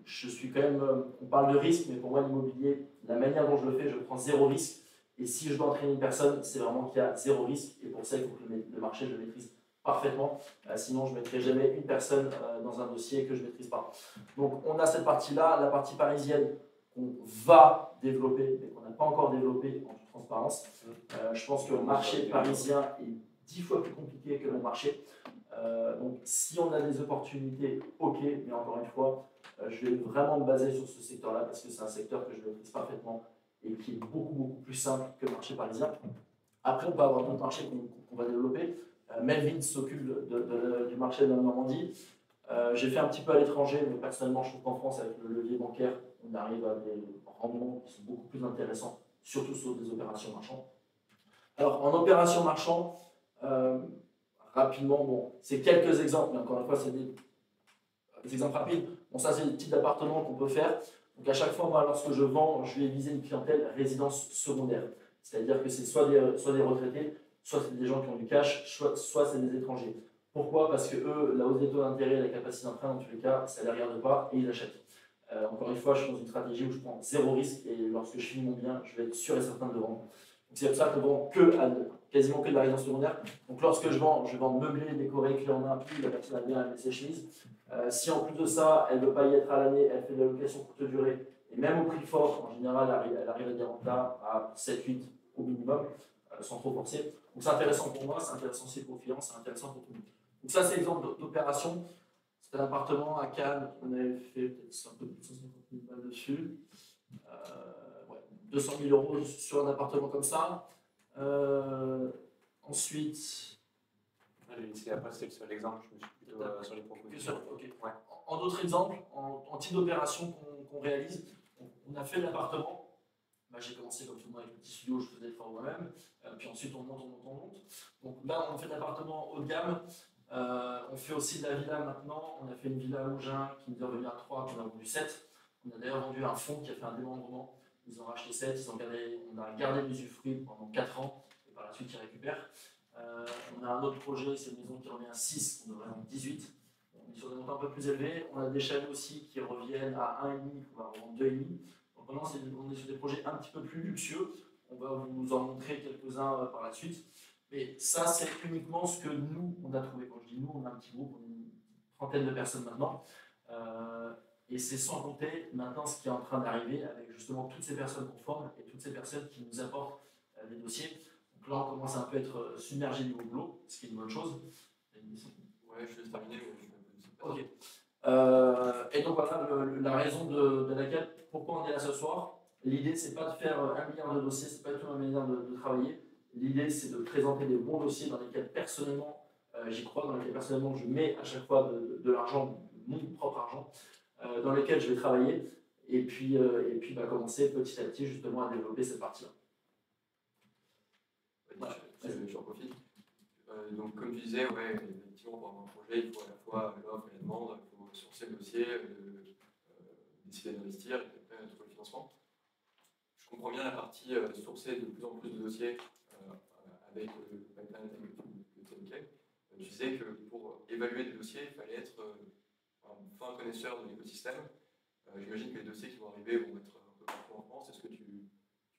Je suis quand même, on parle de risque, mais pour moi l'immobilier, la manière dont je le fais, je prends 0 risque. Et si je dois entraîner une personne, c'est vraiment qu'il y a 0 risque. Et pour ça, il faut que le marché, je le maîtrise parfaitement. Sinon, je ne mettrai jamais une personne dans un dossier que je ne maîtrise pas. Donc, on a cette partie-là, la partie parisienne qu'on va développer, mais qu'on n'a pas encore développé en toute transparence. Je pense que le marché parisien est 10 fois plus compliqué que le marché. Donc, si on a des opportunités, ok, mais encore une fois, je vais vraiment me baser sur ce secteur-là parce que c'est un secteur que je maîtrise parfaitement et qui est beaucoup plus simple que le marché parisien. Après, on peut avoir d'autres marchés qu'on va développer. Melvin s'occupe du marché de la Normandie. J'ai fait un petit peu à l'étranger, mais personnellement, je trouve qu'en France, avec le levier bancaire, on arrive à des rendements qui sont beaucoup plus intéressants, surtout sur des opérations marchandes. Alors, en opération marchand, rapidement, bon, c'est quelques exemples, mais encore une fois, c'est des exemples rapides. Bon, ça, c'est des types d'appartements qu'on peut faire. Donc, à chaque fois, moi, lorsque je vends, je vais viser une clientèle résidence secondaire. C'est-à-dire que c'est soit des retraités, soit c'est des gens qui ont du cash, soit c'est des étrangers. Pourquoi? Parce que eux, la hausse des taux d'intérêt, la capacité d'emprunt, dans tous les cas, ça ne les regarde pas et ils achètent. Encore une fois, je suis dans une stratégie où je prends 0 risque et lorsque je finis mon bien, je vais être sûr et certain de le vendre. C'est pour ça que je vends quasiment que de la résidence secondaire. Donc lorsque je vends meublé, décoré, clé en main, puis la personne a bien aimé ses chemises. Si en plus de ça, elle ne veut pas y être à l'année, elle fait de la location courte durée, et même au prix fort, en général, elle arrive à des rentes à 7-8 au minimum, sans trop forcer. Donc c'est intéressant pour moi, c'est intéressant aussi pour le client, c'est intéressant pour tout le monde. Donc ça, c'est l'exemple d'opération. C'était un appartement à Cannes, on avait fait peut-être un peu plus de 150 000 balles dessus. 200 000 € sur un appartement comme ça. Ensuite. Après, c'était le seul exemple, je me suis plutôt sur les propositions. Okay. Ouais. En d'autres exemples, en type d'opération qu'on réalise, on a fait l'appartement. J'ai commencé comme tout le monde avec le petit studio, je faisais le fort moi-même. Puis ensuite, on monte. Donc là, on fait l'appartement haut de gamme. On fait aussi de la villa maintenant. On a fait une villa à Mougins qui nous est revenue à 3, qu'on a vendu 7. On a d'ailleurs vendu un fonds qui a fait un démembrement. Ils ont racheté 7, on a gardé l'usufruit pendant 4 ans, et par la suite ils récupèrent. On a un autre projet, c'est une maison qui revient à 6, on devrait en 18. on est sur des montants un peu plus élevés. On a des chalets aussi qui reviennent à 1,5, on va revendre 2,5. Donc maintenant, on est sur des projets un petit peu plus luxueux. On va vous en montrer quelques-uns par la suite. Mais ça, c'est uniquement ce que nous, on a trouvé. Quand je dis nous, on a un petit groupe, on est une trentaine de personnes maintenant. Et c'est sans compter maintenant ce qui est en train d'arriver avec justement toutes ces personnes qu'on forme et toutes ces personnes qui nous apportent des dossiers. Donc là, on commence à un peu être submergé niveau boulot, ce qui est une bonne chose. Ouais, je laisse terminer. Ok. Et donc voilà, la raison de laquelle, pourquoi on est là ce soir, l'idée c'est pas de faire 1 milliard de dossiers, c'est pas du tout ma manière de travailler. L'idée c'est de présenter des bons dossiers dans lesquels personnellement j'y crois, dans lesquels personnellement je mets à chaque fois de l'argent, mon propre argent, dans lesquels je vais travailler et puis commencer petit à petit justement à développer cette partie-là. J'en profite. Donc, comme tu disais, ouais, effectivement, pour avoir un projet, il faut à la fois l'offre et la demande, il faut sourcer le dossier, décider d'investir et puis après trouver le financement. Je comprends bien la partie sourcer de plus en plus de dossiers avec le pipeline que tu évoquais. Tu disais que pour évaluer des dossiers, il fallait être un fin connaisseur de l'écosystème. J'imagine que les dossiers qui vont arriver vont être un peu partout en France. Est-ce que tu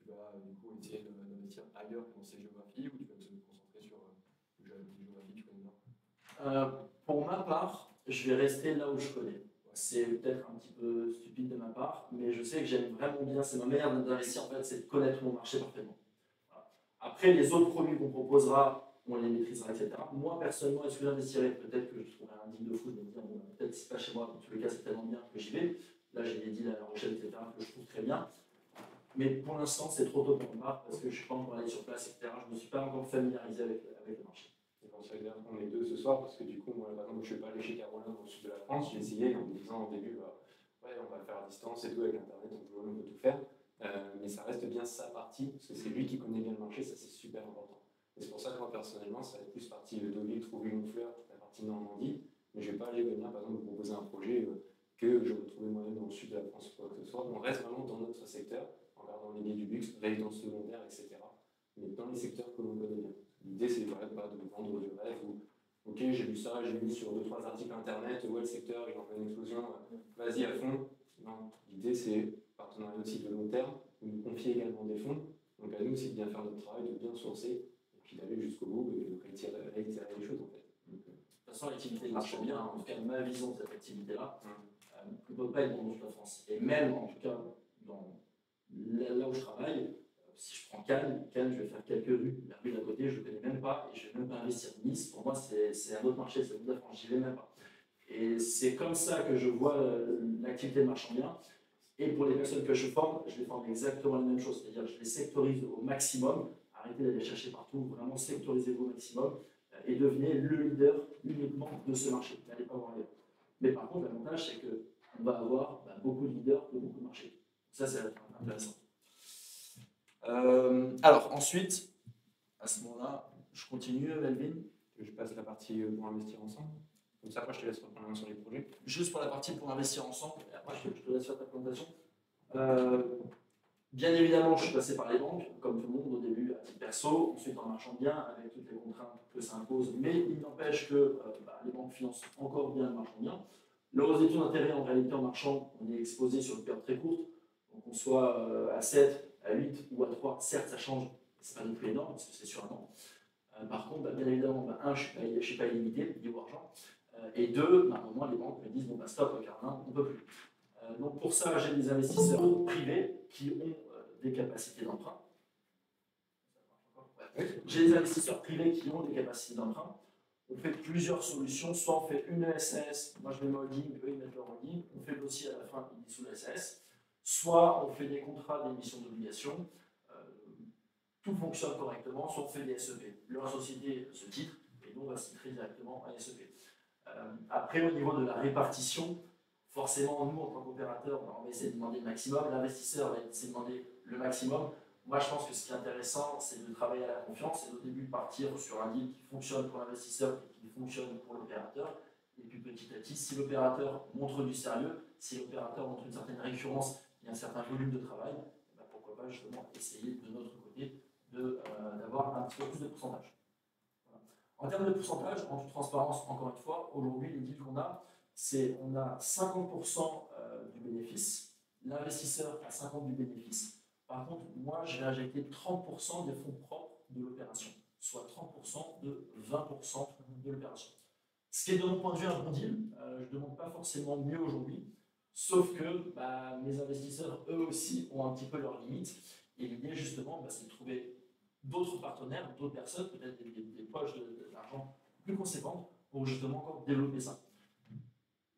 vas du coup essayer d'investir ailleurs que dans ces géographies ou tu vas te concentrer sur les géographies que tu connais bien? Pour ma part, je vais rester là où je connais. C'est peut-être un petit peu stupide de ma part, mais je sais que j'aime vraiment bien, c'est ma manière d'investir en fait, c'est de connaître mon marché parfaitement. Voilà. Après, les autres produits qu'on proposera, on les maîtrisera, etc. Moi, personnellement, est-ce que j'investirais? Peut-être que je trouverai un deal de fou, je vais me dire, bon, peut-être c'est pas chez moi, dans tous les cas, c'est tellement bien que j'y vais. Là, j'ai des deals à La Rochelle, etc., que je trouve très bien. Mais pour l'instant, c'est trop tôt pour ma part, parce que je ne suis pas encore allé sur place, etc. Je ne me suis pas encore familiarisé avec le marché. Ça veut dire qu'on est deux ce soir, parce que du coup, moi, par exemple, je ne suis pas allé chez Carolin dans le sud de la France, j'ai essayé en me disant au début, ouais, on va le faire à distance et tout, avec Internet, on peut tout faire. Mais ça reste bien sa partie, parce que c'est lui qui connaît bien le marché, ça c'est super important. Et c'est pour ça que moi, personnellement, ça va être plus partie de Deauville, Trouville-Honfleur, la partie Normandie, mais je ne vais pas aller venir, par exemple, vous proposer un projet que je retrouvais moi-même dans le sud de la France, quoi que ce soit. On reste vraiment dans notre secteur, en regardant les liens du luxe, résidence secondaire, etc. Mais dans les secteurs que l'on connaît bien. L'idée, c'est pas de vendre du rêve ou ok, j'ai lu ça, j'ai lu sur 2-3 articles internet, ouais, le secteur il en fait une explosion, vas-y à fond. Non, l'idée c'est partenariat aussi de long terme, de nous confier également des fonds. Donc à nous aussi de bien faire notre travail, de bien sourcer, et puis d'aller jusqu'au bout et de réitérer les choses en fait. Donc, de toute façon, l'activité marche bien, en tout cas ma vision de cette activité-là, ne peut pas être dans toute la France. Et même en tout cas, là où je travaille, si je prends Cannes, je vais faire quelques rues. La rue d'à côté, je ne connais même pas et je ne vais même pas investir. Nice, pour moi, c'est un autre marché, c'est le bout de la France, j'y vais même pas. Et c'est comme ça que je vois l'activité de marchand bien. Et pour les personnes que je forme, je les forme exactement la même chose. C'est-à-dire que je les sectorise au maximum. Arrêtez d'aller chercher partout, vraiment sectorisez-vous au maximum et devenez le leader uniquement de ce marché. N'allez pas voir ailleurs. Mais par contre, l'avantage, c'est qu'on va avoir beaucoup de leaders de beaucoup de marchés. Ça, c'est intéressant. Alors, ensuite, à ce moment-là, je continue, Melvin. Je passe la partie pour investir ensemble. Comme ça, après, je te laisse reprendre sur les projets. Juste pour la partie pour investir ensemble, et après, je te laisse faire ta présentation. Bien évidemment, je suis passé par les banques, comme tout le monde au début, à titre perso, ensuite en marchand bien, avec toutes les contraintes que ça impose, mais il n'empêche que les banques financent encore bien le marchand bien. La hausse des taux d'intérêt, en réalité, en marchand, on est exposé sur une période très courte, donc on soit à 7, à 8 ou à 3, certes ça change, c'est pas non plus énorme parce que c'est sur un an. Par contre, bien évidemment, je ne suis pas illimité niveau argent, et deux, à un moment les banques me disent bon stop Carolin, on ne peut plus. Donc pour ça, j'ai des investisseurs privés qui ont des capacités d'emprunt. J'ai des investisseurs privés qui ont des capacités d'emprunt. On fait plusieurs solutions, soit on fait une SAS, moi je mets ma holding, eux ils mettent leur holding, on fait le dossier à la fin, ils dissouent la SAS. Soit on fait des contrats d'émission d'obligations, tout fonctionne correctement, soit on fait des SEP. Leur société se titre, et nous on va se titrer directement à SEP. Après, au niveau de la répartition, forcément, nous en tant qu'opérateur, on va essayer de demander le maximum, l'investisseur va essayer de demander le maximum. Moi, je pense que ce qui est intéressant, c'est de travailler à la confiance et au début de partir sur un deal qui fonctionne pour l'investisseur et qui fonctionne pour l'opérateur. Et puis petit à petit, si l'opérateur montre du sérieux, si l'opérateur montre une certaine récurrence, et un certain volume de travail, pourquoi pas justement essayer de notre côté d'avoir un petit peu plus de pourcentage. Voilà. En termes de pourcentage, en toute transparence, encore une fois, aujourd'hui, les deals qu'on a, c'est on a 50% du bénéfice, l'investisseur a 50% du bénéfice. Par contre, moi, je vais injecter 30% des fonds propres de l'opération, soit 30% de 20% de l'opération. Ce qui est de mon point de vue un bon deal, je ne demande pas forcément mieux aujourd'hui, sauf que mes investisseurs, eux aussi, ont un petit peu leurs limites. Et l'idée, justement, c'est de trouver d'autres partenaires, d'autres personnes, peut-être des poches d'argent plus conséquentes, pour justement encore développer ça.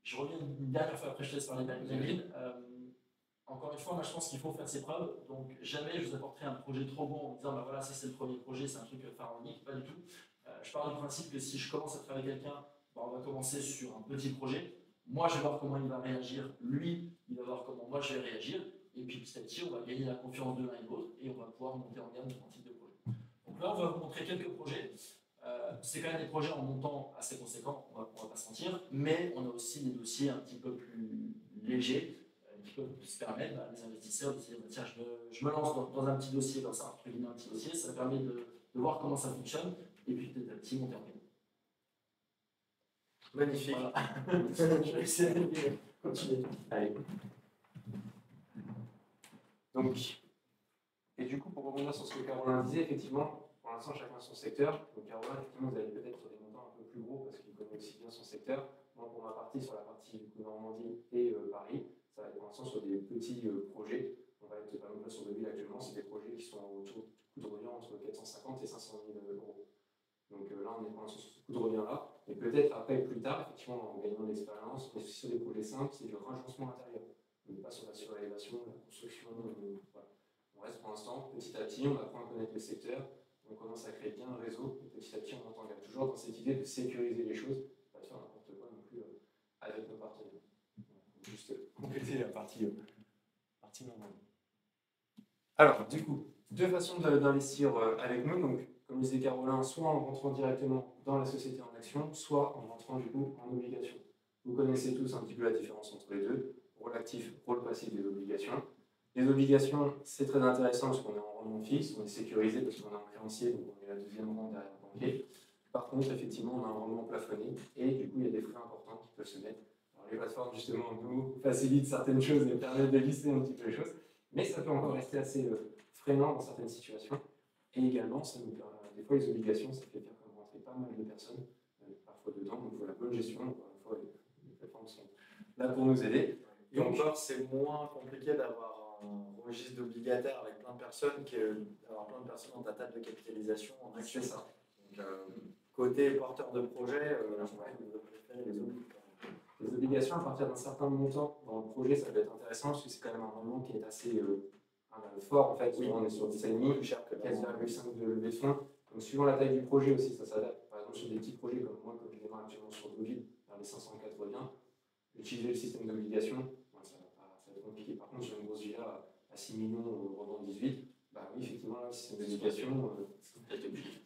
Je reviens une dernière fois, après je te laisse parler David. Encore une fois, moi je pense qu'il faut faire ses preuves, donc jamais je vous apporterai un projet trop bon en me disant voilà, ça c'est le premier projet, c'est un truc pharaonique, pas du tout. Je pars du principe que si je commence à travailler avec quelqu'un, on va commencer sur un petit projet. Moi je vais voir comment il va réagir, lui il va voir comment moi je vais réagir, et puis petit à petit on va gagner la confiance de l'un et de l'autre, et on va pouvoir monter en gamme dans un type de projet. Donc là on va vous montrer quelques projets. C'est quand même des projets en montant assez conséquents, on va pas se mentir, mais on a aussi des dossiers un petit peu plus légers qui peuvent se permettre à les investisseurs de se dire tiens, je me lance dans un petit dossier comme ça, entre guillemets un petit dossier, ça permet de voir comment ça fonctionne et puis petit à petit monter en gamme. Magnifique. Voilà. Je vais essayer de continuer. Allez. Donc, et du coup, pour rebondir sur ce que Caroline disait, effectivement, pour l'instant, chacun son secteur. Donc, Caroline, effectivement, vous allez peut-être sur des montants un peu plus gros parce qu'il connaît aussi bien son secteur. Moi, pour ma partie, sur la partie Normandie et Paris, ça va être pour l'instant sur des petits projets. On va être, par exemple, sur Deauville actuellement, c'est des projets qui sont autour du coût de revient entre 450 et 500 000 euros. Donc là, on est pour l'instant sur ce coût de revient-là. Et peut-être après, plus tard, effectivement, en gagnant de l'expérience, on est sur des projets simples, c'est du ragencement intérieur. On n'est pas sur la surélévation, la construction. Voilà. On reste pour l'instant, petit à petit, on apprend à connaître le secteur, on commence à créer bien un réseau, et petit à petit, on entend toujours dans cette idée de sécuriser les choses, pas de faire n'importe quoi non plus avec nos partenaires. Juste compléter la partie normale. Alors, du coup, deux façons d'investir avec nous. Donc, comme disait Caroline, soit en rentrant directement dans la société en action, soit en rentrant du coup en obligation. Vous connaissez tous un petit peu la différence entre les deux. Rôle actif, rôle passif des obligations. Les obligations, c'est très intéressant parce qu'on est en rendement fixe, on est sécurisé parce qu'on est en créancier, donc on est la deuxième rang derrière le banquier. Par contre, effectivement, on a un rendement plafonné et du coup, il y a des frais importants qui peuvent se mettre. Alors, les plateformes, justement, nous facilitent certaines choses et permettent de lisser un petit peu les choses, mais ça peut encore rester assez freinant dans certaines situations. Et également, ça nous permet, des fois, les obligations, ça fait faire rentrer pas mal de personnes, parfois dedans, donc il faut la bonne gestion. Encore une fois, les plateformes sont là pour nous aider. Et encore, c'est moins compliqué d'avoir un registre d'obligataires avec plein de personnes qu'avoir plein de personnes dans ta table de capitalisation en action. C'est ça. Donc, côté porteur de projet, je préfère les obligations. Les obligations, à partir d'un certain montant dans le projet, ça peut être intéressant parce que c'est quand même un rendement qui est assez fort. En fait, souvent, on est sur 10,5, plus cher que 4,5 de levée de fonds. Donc, suivant la taille du projet aussi, ça s'adapte. Par exemple, sur des petits projets comme moi, comme je démarre actuellement sur Deauville, vers les 580, utiliser le système d'obligation, ça va être compliqué. Par contre, sur une grosse villa à 6 millions rendant 18, bah oui, effectivement, là, le système d'obligation,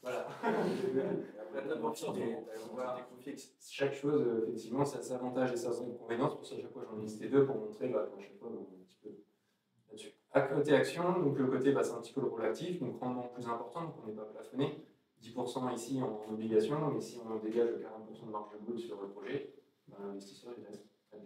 voilà. Chaque chose, effectivement, ça a ses avantages et ses inconvénients. C'est pour ça que chaque fois j'en ai listé deux pour montrer qu'à chaque fois on est un petit peu là-dessus. À côté action, donc le côté, c'est un petit peu le rôle actif, donc rendement plus important, donc on n'est pas plafonné. 10% ici en obligation, mais si on dégage 40% de marge brute sur le projet, l'investisseur il reste à 10%.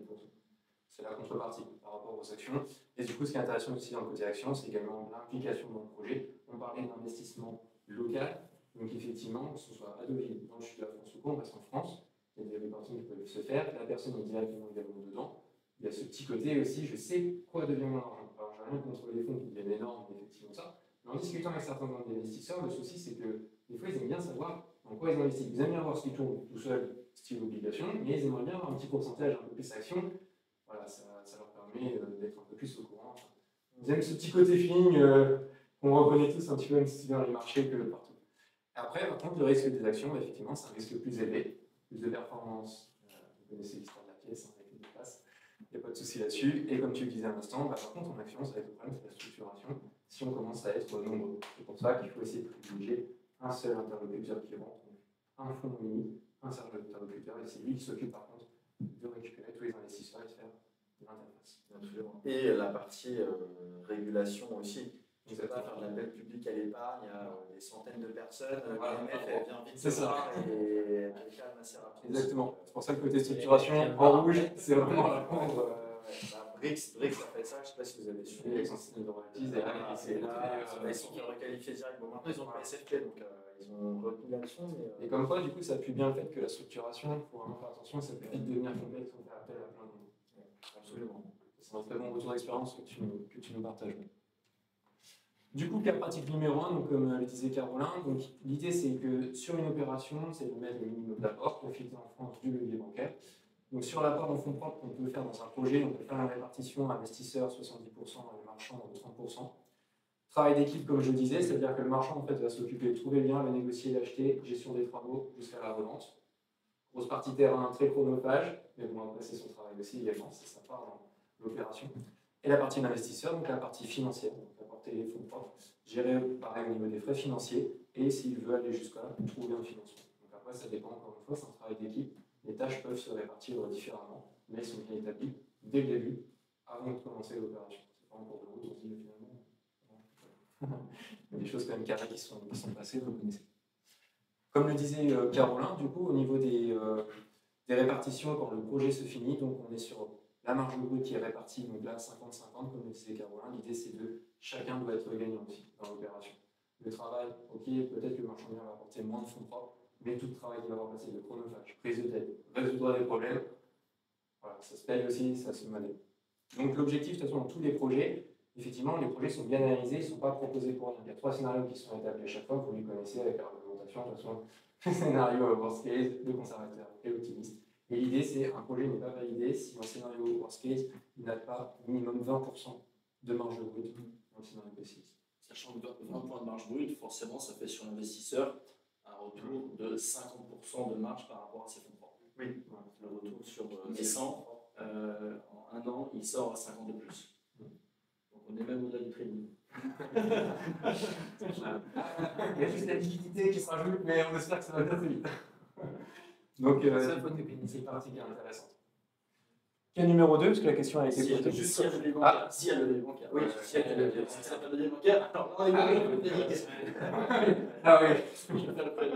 C'est la contrepartie par rapport aux actions. Et du coup, ce qui est intéressant aussi dans le côté action, c'est également l'implication dans le projet. On parlait d'investissement local, donc effectivement, que ce soit à Deauville, dans le sud de la France ou quoi, on reste en France, il y a des répartitions qui peuvent se faire, la personne est directement également dedans. Il y a ce petit côté aussi, je sais quoi devient mon argent. Alors, j'ai rien contre les fonds qui deviennent énormes, effectivement ça. Mais en discutant avec certains investisseurs, le souci, c'est que des fois, ils aiment bien savoir dans quoi ils investissent. Ils aiment bien voir ce qui tourne tout seul, style obligation, mais ils aimeraient bien avoir un petit pourcentage un peu plus action. Voilà, ça leur permet d'être un peu plus au courant. Ils aiment ce petit côté feeling qu'on reconnaît tous un petit peu, même si c'est dans les marchés que partout. Après, par contre, le risque des actions, effectivement, c'est un risque plus élevé, plus de performance. Vous connaissez l'histoire de la pièce avec les places. Il n'y a pas de souci là-dessus. Et comme tu le disais à l'instant, par contre, en action, ça va être le problème, c'est la structuration. Si on commence à être nombreux, c'est pour ça qu'il faut essayer de privilégier un seul interlocuteur qui rentre, donc un fonds mini, un seul interlocuteur, et c'est lui qui s'occupe par contre de récupérer tous les investisseurs et de faire l'interface. Et la partie régulation aussi. Tu ne peux pas faire de l'appel public à l'épargne, il y a des centaines de personnes, Voilà. l'AMF elle vient vite C'est se ça. voir et elle calme assez rapidement. Exactement. C'est pour ça que le côté structuration en rouge, c'est vraiment à prendre. Brix, ça fait ça, je ne sais pas si vous avez suivi avec son système de royalties. Et là, ils sont requalifiés direct. Bon, maintenant, ils ont le PSFP, donc ils ont retenu là-dessus. Et comme quoi, du coup, ça appuie bien le fait que la structuration, il faut vraiment faire attention, ça peut vite devenir complexe, on fait appel à plein de monde. Absolument. C'est un très bon retour d'expérience que tu nous partages. Du coup, cas pratique numéro 1, donc, comme le disait Caroline, l'idée c'est que sur une opération, c'est de mettre le minimum d'apport, profiter en France du levier bancaire. Donc sur l'apport en fonds propres qu'on peut faire dans un projet, on peut faire la répartition investisseur 70% et le marchand 30%. Travail d'équipe, comme je disais, c'est-à-dire que le marchand en fait, va s'occuper de trouver le bien, le négocier, l'acheter, gestion des travaux jusqu'à la revente. Grosse partie terrain, très chronophage, mais bon, après c'est son travail aussi également, ça part dans l'opération. Et la partie d'investisseur, donc la partie financière, donc apporter les fonds propres, gérer pareil au niveau des frais financiers, et s'il veut aller jusqu'à trouver un financement. Donc après, ça dépend encore une fois, c'est un travail d'équipe, les tâches peuvent se répartir différemment, mais elles sont bien établies dès le début, avant de commencer l'opération. C'est pas en cours de route, on se dit finalement. Il y a des choses quand même carrées qui sont passées, vous connaissez. Comme le disait Caroline, du coup, au niveau des répartitions, quand le projet se finit, donc on est sur la marge brute qui est répartie, donc là 50-50, comme le disait Caroline, l'idée c'est de chacun doit être gagnant aussi dans l'opération. Le travail, ok, peut-être que le marchand va apporter moins de fonds propres, mais tout le travail qui va avoir passé, le chronophage, prise de tête, résoudre des problèmes, voilà, ça se paye aussi, ça se modèle. Donc l'objectif, de toute façon, dans tous les projets, effectivement, les projets sont bien analysés, ils ne sont pas proposés pour rien. Il y a 3 scénarios qui sont établis à chaque fois, vous les connaissez avec la représentation, de toute façon, le scénario worst case, le conservateur et l'optimiste. Et l'idée, c'est un projet n'est pas validé si en scénario worst case, il n'a pas minimum 20% de marge brute dans le scénario pessimiste. Sachant que 20 points de marge brute, forcément, ça fait sur l'investisseur un retour de 50% de marge par rapport à ses fonds propres. Oui. Voilà. Le retour sur les 100, en un an, il sort à 50 de plus. Donc on est même au-delà du trading. Il y a juste la liquidité qui se rajoute, mais on espère que ça va bien plus vite. Donc, c'est une partie qui est intéressante. Quel numéro 2, parce que la question a été posée. Juste s'il y a le levier bancaire. S'il y a le levier bancaire. Oui, s'il y a le levier bancaire. Si ça n'a pas de levier bancaire, alors là, il va y avoir Ah oui. Je vais faire le prêt.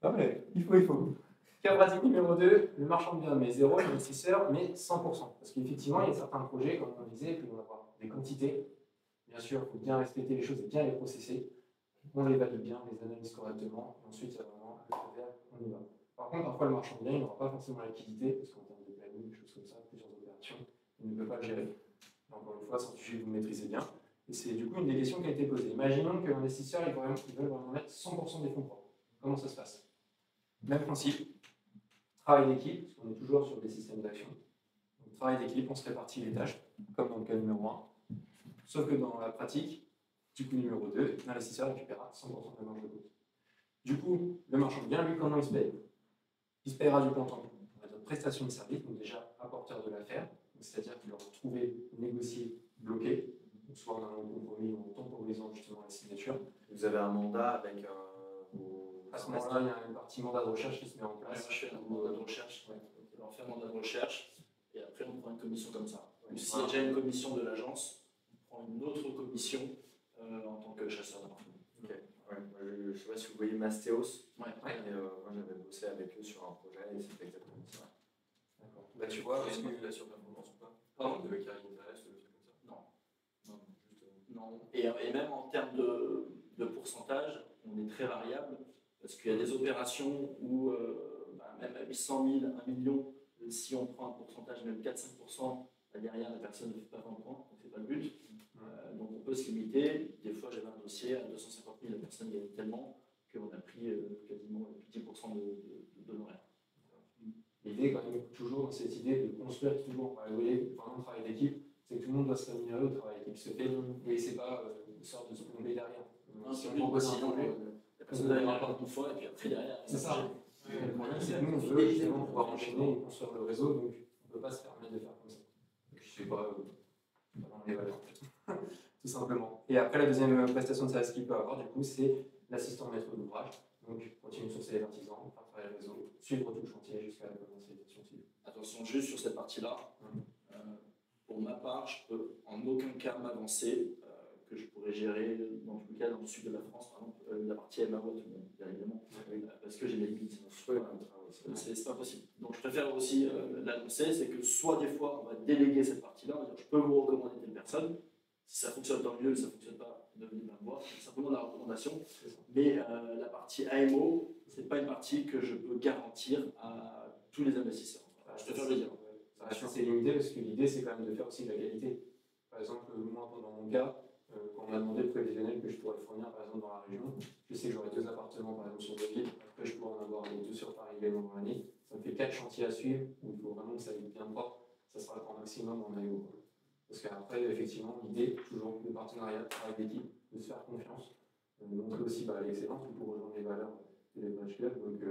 Non mais, il faut. Cas pratique numéro 2, le marchand de biens met 0, l'investisseur met 100%. Parce qu'effectivement, il y a certains projets, comme on disait, qui vont avoir des quantités. Bien sûr, il faut bien respecter les choses et bien les processer. On les valide bien, on les analyse correctement, et ensuite, il y a vraiment le feu vert, on y va. Par contre, parfois, le marchand de biens, il n'aura pas forcément la liquidité, parce qu'en termes de planning, des choses comme ça, plusieurs opérations, il ne peut pas le gérer. Encore une fois, c'est un sujet que vous maîtrisez bien. Et c'est du coup une des questions qui a été posée. Imaginons que l'investisseur, il veut vraiment mettre 100% des fonds propres. Comment ça se passe? Même principe, travail d'équipe, parce qu'on est toujours sur des systèmes d'action. Donc, travail d'équipe, on se répartit les tâches, comme dans le cas numéro 1. Sauf que dans la pratique, du coup numéro 2, l'investisseur récupérera 100% de la marge de brute. Du coup, le marchand de biens, lui, comment il se paye? Il se payera du coup en tant que prestation de service, donc déjà apporteur de l'affaire, c'est-à-dire qu'il aura trouvé, négocié, bloqué, donc soit en un compromis ou en temporisant justement la signature. Vous avez un mandat avec À ce moment-là, il y a une partie mandat de recherche qui se met en place. Je fais un mandat de recherche. On fait un mandat de recherche et après on prend une commission comme ça. Ou s'il y a déjà une commission de l'agence, on prend une autre commission en tant que chasseur de marché. Ok. Ouais. Je ne sais pas si vous voyez Mastéos. Ouais. Moi j'avais bossé avec eux sur un projet et c'était exactement ça. D'accord. Bah, tu vois, est-ce que la surperformance ou pas? Pardon, de carry interest, des trucs comme ça? Non. Non. Et même en termes de pourcentage, on est très variable parce qu'il y a des opérations où même à 800 000, 1 million, si on prend un pourcentage, même 4-5%, derrière la personne ne fait pas 20 points, donc c'est pas le but. Donc on peut se limiter. Des fois, j'avais un dossier à 250 000, la personne gagne tellement qu'on a pris quasiment 10% d'honoraires. L'idée, quand même, toujours dans cette idée de construire toujours, vous voyez, pendant le travail d'équipe, c'est que tout le monde doit se rémunérer au travail d'équipe se fait, et c'est pas une sorte de se plomber derrière. Si on propose un projet, la personne doit avoir une fois, et puis après derrière. C'est ça. Le problème, c'est que nous, on veut justement pouvoir enchaîner et construire le réseau, donc on ne peut pas se permettre de faire comme ça. Je sais pas, dans les valeurs, tout simplement. Et après, la deuxième prestation de service qu'il peut avoir, du coup, c'est l'assistant maître d'ouvrage. Donc, continuer de sourcer les artisans, faire travailler le réseau, suivre tout le chantier jusqu'à la commercialisation. Attention, juste sur cette partie-là, pour ma part, je ne peux en aucun cas m'avancer que que je pourrais gérer dans tous les cas dans le sud de la France, par exemple, la partie MAO, bien évidemment, parce que j'ai des limites. C'est pas possible. Donc je préfère aussi l'annoncer, c'est que soit des fois on va déléguer cette partie-là, on va dire je peux vous recommander telle personne, si ça fonctionne tant mieux, si ça ne fonctionne pas, ne venez pas me voir, c'est simplement la recommandation. Mais la partie AMO, ce n'est pas une partie que je peux garantir à tous les investisseurs. Je préfère le dire. Ça reste assez limité parce que l'idée c'est quand même de faire aussi de la qualité. Par exemple, moi, dans mon cas, quand on m'a demandé le prévisionnel que je pourrais fournir, par exemple, dans la région, je sais que j'aurai 2 appartements, par exemple, sur Deauville. Après, je pourrais en avoir 2 sur Paris également dans l'année. Ça me fait 4 chantiers à suivre, où il faut vraiment que ça aille bien propre. Ça sera le grand maximum en AEO. Parce qu'après, effectivement, l'idée, toujours le partenariat, le travail d'équipe, de se faire confiance, montrer aussi l'excellence pour rejoindre les valeurs de Leverage Club. Donc,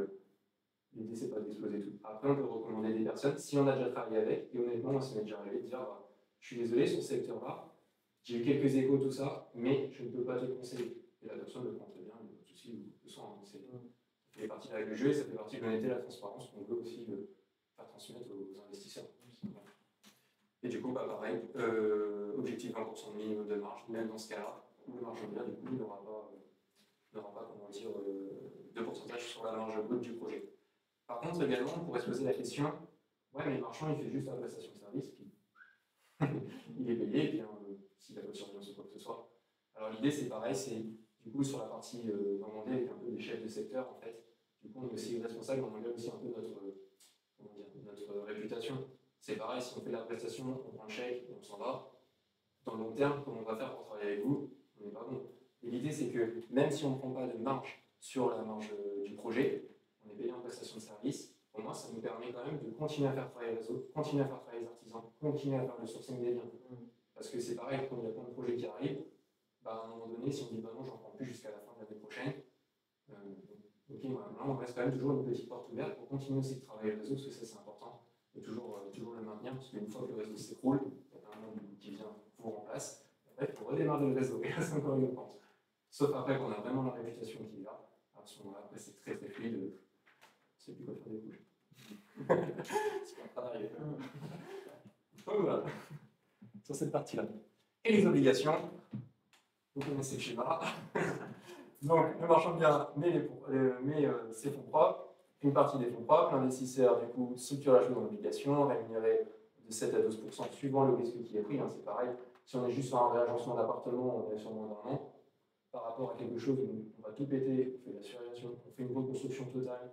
l'idée, c'est pas d'exploser tout. Après, on peut recommander des personnes, si on a déjà travaillé avec, et honnêtement, moi, ça m'est déjà arrivé de dire, je suis désolé, sur ce secteur-là, j'ai eu quelques échos, tout ça, mais je ne peux pas te conseiller. Et la personne le prend très bien, il n'y a pas de souci, le sent. Ça fait partie de la règle du jeu et ça fait partie de l'honnêteté et la transparence qu'on veut aussi faire transmettre aux investisseurs. Et du coup, pareil, objectif 20% de minimum de marge, même dans ce cas-là, où le marchand bien, du coup, il n'aura pas comment dire, de pourcentage sur la marge brute du projet. Par contre, également, on pourrait se poser la question, ouais, mais le marchand, il fait juste la prestation de service, puis il est payé, et bien, s'il n'a pas de surveillance ou quoi que ce soit. Alors l'idée, c'est pareil, c'est du coup sur la partie Normandie, avec un peu des chefs de secteur, en fait, du coup, on est aussi responsable, on engage aussi un peu notre réputation. C'est pareil, si on fait la prestation, on prend le chèque et on s'en va. Dans le long terme, comme on va faire pour travailler avec vous, on n'est pas bon. Et l'idée, c'est que même si on ne prend pas de marge sur la marge du projet, on est payé en prestation de service. Pour moi, ça nous permet quand même de continuer à faire travailler le réseau, continuer à faire travailler les artisans, continuer à faire le sourcing des biens. Parce que c'est pareil, quand il y a plein de projets qui arrivent, à un moment donné, si on dit bah non, j'en prends plus jusqu'à la fin de l'année prochaine, ok, voilà, là, on reste quand même toujours une petite porte ouverte pour continuer aussi de travailler le réseau, parce que ça c'est important, et toujours le maintenir, parce qu'une fois que le réseau s'écroule, il y a un monde qui vient vous remplace, après il faut redémarrer le réseau, et là c'est encore une pente. Sauf après qu'on a vraiment la réputation qui est là, à ce moment-là, après c'est très très fluide, c'est plus quoi faire des couches. C'est pas d'arriver. Donc voilà, sur cette partie-là. Et les obligations, vous connaissez le schéma. Donc le marchand bien met ses fonds propres, une partie des fonds propres, l'investisseur du coup structure la chose en obligation, rémunéré de 7 à 12% suivant le risque qui est pris, c'est pareil. Si on est juste sur un réagencement d'appartement, on est sur moins d'un an. Par rapport à quelque chose où on va tout péter, on fait la surréalisation, on fait une reconstruction totale,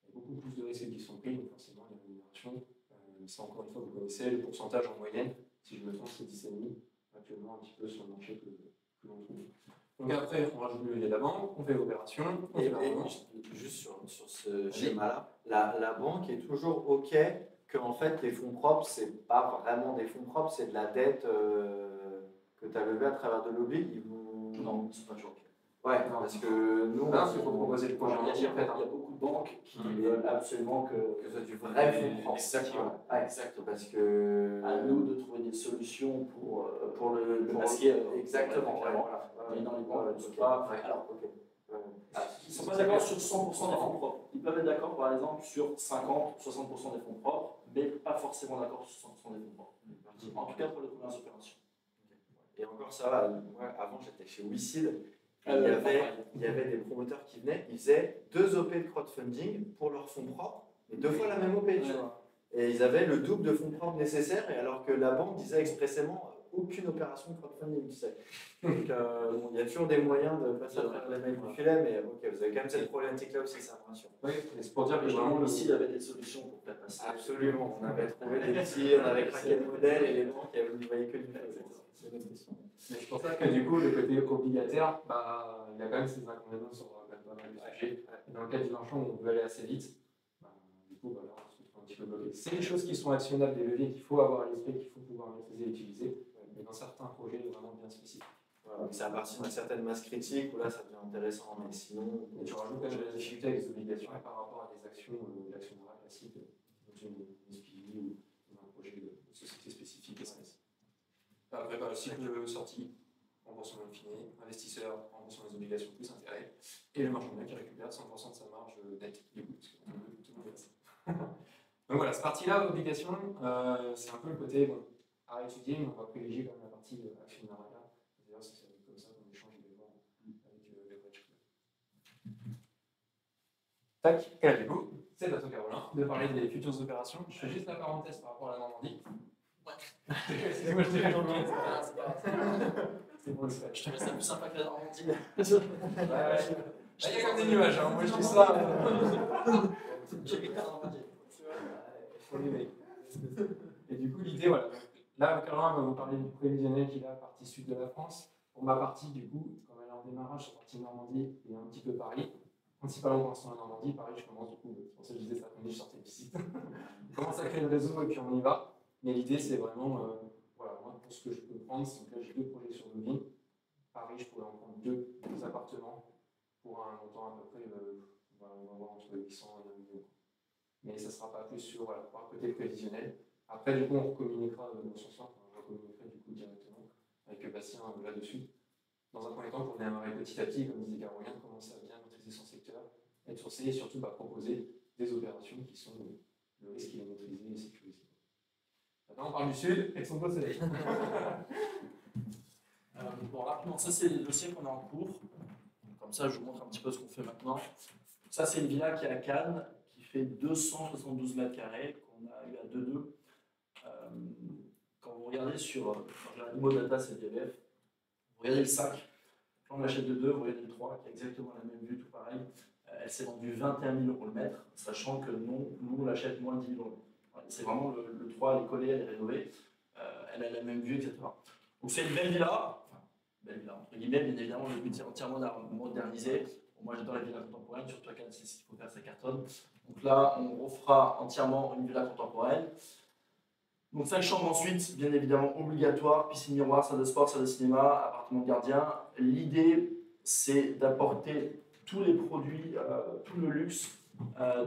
il y a beaucoup plus de risques qui sont pris, donc forcément les rémunérations, ça encore une fois vous connaissez, le pourcentage en moyenne, si je me trompe c'est 10,5 actuellement un petit peu sur le marché que l'on trouve. Donc après on rajoute le levier de la banque, on fait l'opération, on fait la revanche. Juste sur ce schéma-là, la banque est toujours OK que en fait les fonds propres, c'est pas vraiment des fonds propres, c'est de la dette que tu as levée à travers de l'oblig. Non, c'est pas toujours OK. Ouais, parce que nous, il faut proposer le projet entier. Il y a beaucoup de banques qui veulent absolument que ce soit du vrai fonds propre. Exactement. Exactement. Parce que à nous de trouver des solutions pour le masquer. Exactement. Voilà. Mais dans les banques, on ne peut pas. Alors, OK. Ils ne sont pas d'accord sur 100% des fonds propres. Ils peuvent être d'accord, par exemple, sur 50 ou 60% des fonds propres, mais pas forcément d'accord sur 100% des fonds propres. En tout cas, pour les premières opérations. Et encore ça va, moi avant j'étais chez WeSeed, il y avait des promoteurs qui venaient, ils faisaient 2 OP de crowdfunding pour leurs fonds propres, mais 2 fois la même OP, tu vois. Et ils avaient le double de fonds propres nécessaires, et alors que la banque disait expressément aucune opération de crowdfunding, tu sais. Donc il y a toujours des moyens de passer à travers les mails du filet, mais ok, vous avez quand même cette problématique-là aussi, ça me rassure. Oui, c'est pour dire que vraiment ici, il y avait des solutions pour faire passer. Absolument, on avait trouvé des petits, on avait craqué le modèle, et les banques ne voyaient que du fait. C'est une autre question. Mais c'est pour ça que du coup, le côté obligataire, il y a quand même ses inconvénients sur pas mal de sujets. Et dans le cas du marchand où on veut aller assez vite, du coup, là, on se retrouve un petit peu bloqué. C'est des choses qui sont actionnables, des leviers qu'il faut avoir à l'esprit, qu'il faut pouvoir maîtriser et utiliser, mais dans certains projets vraiment bien spécifiques. Voilà, c'est à partir d'une certaine masse critique où là ça devient intéressant, mais sinon. Et tu rajoutes quand même la difficulté avec les obligations par rapport à des actions d'actionnariat classique, dans une SPV ou dans un projet de société spécifique SAS. Après, le cycle sortie, remboursement in fine, investisseur, remboursement des obligations plus intérêt, et le marchand qui récupère 100% de sa marge nette, du coup, parce que tout le monde fait ça. Donc voilà, cette partie-là, obligation, c'est un peu le côté à étudier, mais on va privilégier quand même la partie actionnariat. D'ailleurs, c'est Tac, et là, du coup, c'est à toi, Caroline, de parler des futures opérations. Je fais juste la parenthèse par rapport à la Normandie. Excusez-moi, je t'ai fait longtemps. C'est pour le fait. Je te mets ça plus sympa que la Normandie. Il y a quand même des nuages, hein. Moi je dis ça. J'habite la Normandie. Et du coup, l'idée, voilà. Là, Caroline va vous parler du prévisionnel qu'il a, partie sud de la France. Pour ma partie, du coup, comme elle est en démarrage, sur partie Normandie et un petit peu Paris. Principalement pour l'instant la Normandie, pareil, je commence du coup, c'est pour ça que je disais ça quand je sortais de visite. On commence à créer le réseau et puis on y va. Mais l'idée, c'est vraiment, voilà, moi, pour ce que je peux prendre, c'est que là, j'ai 2 projets sur Deauville. Paris, je pourrais en prendre 2 appartements pour un montant à peu près, on va voir entre 800 et 1 million. Mais ça ne sera pas plus sur, voilà, par côté prévisionnel. Après, du coup, on communiquera dans son sens, on communiquera du coup directement avec Bastien là-dessus. Dans un premier temps, pour démarrer petit à petit, comme disait Caroline, commencer à bien maîtriser son secteur, être sourcé et surtout proposer des opérations qui sont le risque qui est maîtrisé et sécurisé. Maintenant, on parle du sud et de son beau soleil. Bon, rapidement, ça c'est les dossiers qu'on a en cours. Comme ça, je vous montre un petit peu ce qu'on fait maintenant. Ça, c'est une villa qui est à Cannes, qui fait 272 mètres carrés, qu'on a eu à 2,2. Quand vous regardez sur Immodata CDF, vous regardez le 5, là on achète de 2, vous regardez le 3, qui a exactement la même vue, tout pareil. Elle s'est vendue 21 000 € le mètre, sachant que nous on l'achète moins de 10 000 €. C'est vraiment le 3, elle est collée, elle est rénovée, elle a la même vue, etc. Donc c'est une belle villa, entre guillemets, bien évidemment, le but c'est entièrement modernisé. Bon, moi j'adore les villas contemporaines, surtout à Cannes, c'est ce qu'il faut faire, ça cartonne. Donc là, on refera entièrement une villa contemporaine. Donc 5 chambres ensuite, bien évidemment obligatoire, piscine miroir, salle de sport, salle de cinéma, appartement de gardien. L'idée, c'est d'apporter tous les produits, tout le luxe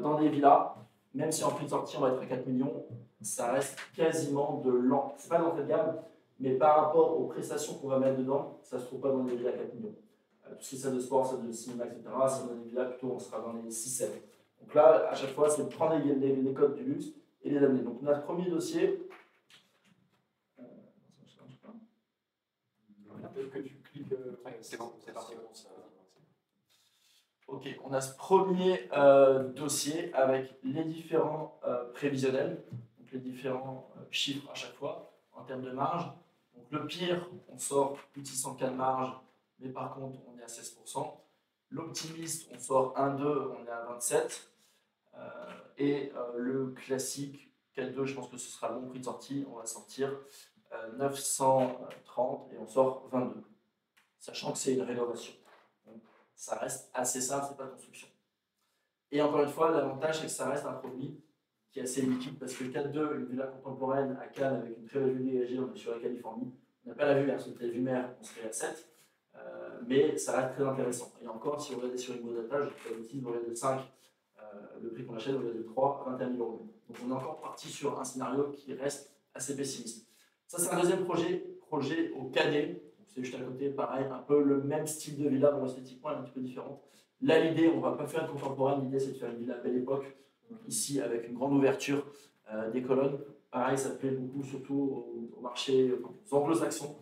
dans des villas. Même si en prix de sortie, on va être à 4 millions, ça reste quasiment de l'an. C'est pas d'entrée de gamme, mais par rapport aux prestations qu'on va mettre dedans, ça ne se trouve pas dans des villas à 4 millions. Tout ce qui est salle de sport, salle de cinéma, etc., c'est dans des villas plutôt, on sera dans les 6-7. Donc là, à chaque fois, c'est de prendre les codes du luxe et les amener. Donc notre premier dossier. Peut-être que tu cliques. C'est bon, c'est parti. Ok, on a ce premier dossier avec les différents prévisionnels, donc les différents chiffres à chaque fois en termes de marge. Donc le pire, on sort plus de 600K de marge, mais par contre, on est à 16%. L'optimiste, on sort 1,2, on est à 27. Et le classique, 4,2, je pense que ce sera le bon prix de sortie, on va sortir 930 et on sort 22. Sachant que c'est une rénovation. Donc, ça reste assez simple, c'est pas de construction. Et encore une fois, l'avantage, c'est que ça reste un produit qui est assez liquide parce que 4,2, une villa contemporaine à Cannes avec une très belle vue dégagée, on est sur la Californie. On n'a pas la vue, parce que la vue mer, on serait à 7. Mais ça reste très intéressant. Et encore, si vous regardez sur Immodata, je ne pas bêtise, vous regardez le 5, le prix qu'on achète, vous regardez le 3, 21 000 €. Donc on est encore parti sur un scénario qui reste assez pessimiste. Ça, c'est un deuxième projet au Cadet. C'est juste à côté, pareil, un peu le même style de villa, bon, esthétiquement, elle est un petit peu différente. Là, l'idée, on ne va pas faire une contemporaine, l'idée, c'est de faire une villa belle époque, ici, avec une grande ouverture des colonnes. Pareil, ça plaît beaucoup, surtout au marché, aux anglo-saxons.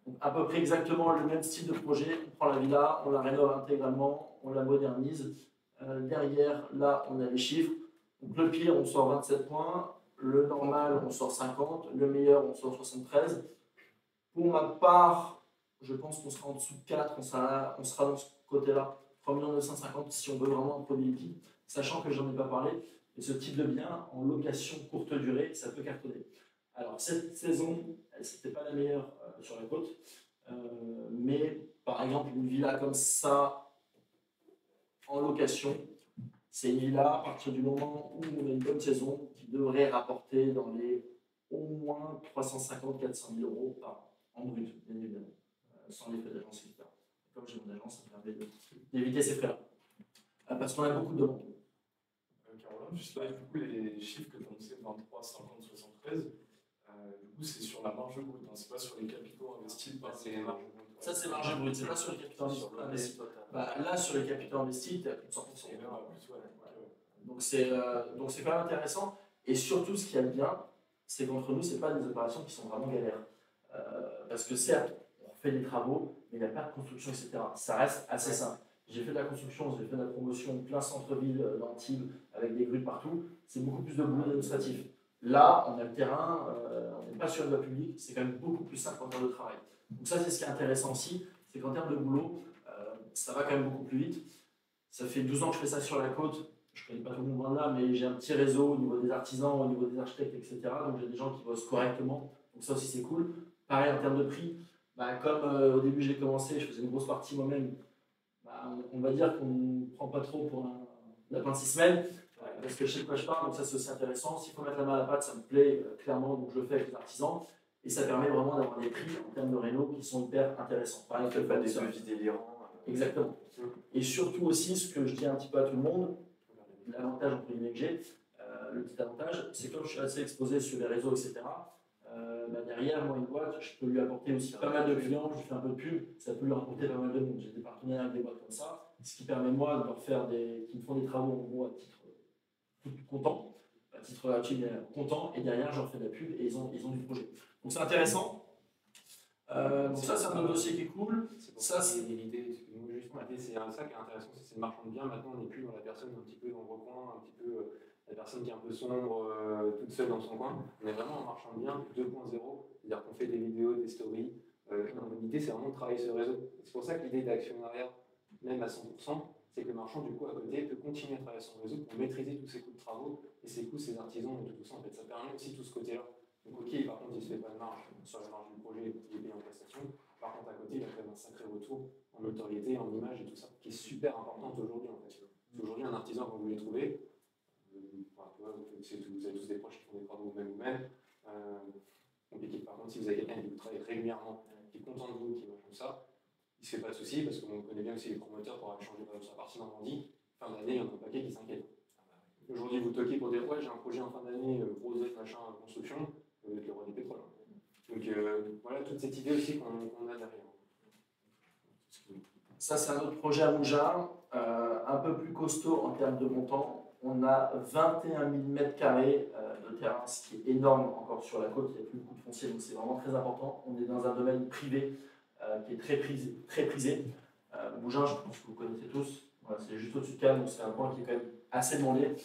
Donc, à peu près exactement le même style de projet. On prend la villa, on la rénove intégralement, on la modernise. Derrière, là, on a les chiffres. Donc, le pire, on sort 27 points. Le normal, on sort 50. Le meilleur, on sort 73. Pour ma part, je pense qu'on sera en dessous de 4. On sera dans ce côté-là. 3 950 000 si on veut vraiment un produit liquide. Sachant que j'en ai pas parlé. Et ce type de bien, en location courte durée, ça peut cartonner. Alors, cette saison, c'était pas la meilleure sur la côte. Mais, par exemple, une villa comme ça, en location, c'est une villa à partir du moment où on a une bonne saison qui devrait rapporter dans les au moins 350-400 000 € par an, en brut, bien évidemment, sans les frais d'agence, etc. Comme j'ai mon agence, ça me permet d'éviter ces frais-là. Parce qu'on a beaucoup de demandes. Caroline, juste là, du coup, les chiffres que tu as annoncés, 23, 50, 73, du coup, c'est sur la marge brute, hein, c'est pas sur les capitaux investis par les marges brutes. Ça, c'est marge brute, c'est pas sur les capitaux investis. Là, sur les capitaux investis, tu as plus de 100%. Donc, c'est quand même intéressant. Et surtout, ce qui est bien, c'est qu'entre nous, ce n'est pas des opérations qui sont vraiment galères. Parce que certes, on fait des travaux, mais il n'y a pas de construction, etc. Ça reste assez simple. J'ai fait de la construction, j'ai fait de la promotion, plein centre-ville d'Antibes, avec des grues partout. C'est beaucoup plus de boulot administratif. Là, on a le terrain, on n'est pas sur le voie publique, c'est quand même beaucoup plus simple en termes de travail. Donc ça, c'est ce qui est intéressant aussi, c'est qu'en termes de boulot, ça va quand même beaucoup plus vite. Ça fait 12 ans que je fais ça sur la côte. Je ne connais pas tout le monde là, mais j'ai un petit réseau au niveau des artisans, au niveau des architectes, etc. Donc j'ai des gens qui bossent correctement. Donc ça aussi, c'est cool. Pareil en termes de prix, comme au début j'ai commencé, je faisais une grosse partie moi-même. On va dire qu'on ne prend pas trop pour un lapin de 6 semaines, parce que je sais de quoi je parle, donc ça c'est aussi intéressant. S'il faut mettre la main à la pâte, ça me plaît clairement, donc je le fais avec les artisans. Et ça permet vraiment d'avoir des prix en termes de réno qui sont hyper intéressants. Pareil, on fait pas des devis délirants. Exactement. Et surtout aussi, ce que je dis un petit peu à tout le monde, l'avantage entre guillemets que j'ai, le petit avantage, c'est que comme je suis assez exposé sur les réseaux, etc., derrière, moi, une boîte, je peux lui apporter aussi pas mal de clients, je lui fais un peu de pub, ça peut lui rapporter pas mal de monde. J'ai des partenaires avec des boîtes comme ça, ce qui permet, moi, de leur faire qui me font des travaux, en gros, à titre content, à titre gratuit, content, et derrière, je leur fais de la pub et ils ont du projet. Donc, c'est intéressant. Donc, ça, c'est un autre dossier qui est cool. Ça, c'est l'idée, c'est ça qui est intéressant, c'est le marchand de biens. Maintenant, on n'est plus dans la personne un petit peu dans le recoin, un petit peu la personne qui est un peu sombre, toute seule dans son coin. On est vraiment un marchand de biens 2.0, c'est-à-dire qu'on fait des vidéos, des stories. L'idée, c'est vraiment de travailler ce réseau. C'est pour ça que l'idée d'actionnariat, même à 100%, c'est que le marchand, du coup, à côté, peut continuer à travailler son réseau pour maîtriser tous ses coûts de travaux et ses coûts, ses artisans et tout ça. En fait, ça permet aussi tout ce côté-là. Donc, ok, par contre, il ne se fait pas de marge sur la marge du projet, il est payé en prestation. Par contre, à côté, il a quand même un sacré retour en notoriété, en image et tout ça, qui est super importante aujourd'hui, en fait. Aujourd'hui, un artisan, quand vous les trouvez, vous avez tous des proches qui font des travaux vous-même. Compliqué. Par contre, si vous avez quelqu'un qui vous travaille régulièrement, qui est content de vous, qui est comme ça, il ne se fait pas de soucis, parce qu'on connaît bien aussi les promoteurs pour aller changer sur la partie Normandie. Fin d'année, il y en a un paquet qui s'inquiète. Aujourd'hui, vous toquez pour dire ouais, j'ai un projet en fin d'année, gros œuf, machin, construction, vous êtes le roi du pétrole. Donc voilà toute cette idée aussi qu'on a derrière. Ça, c'est un autre projet à Mougins, un peu plus costaud en termes de montant. On a 21 000 m² de terrain, ce qui est énorme encore sur la côte. Il n'y a plus beaucoup de foncier, donc c'est vraiment très important. On est dans un domaine privé qui est très prisé. Mougins, je pense que vous connaissez tous. Voilà, c'est juste au-dessus de Cannes, donc c'est un point qui est quand même assez demandé.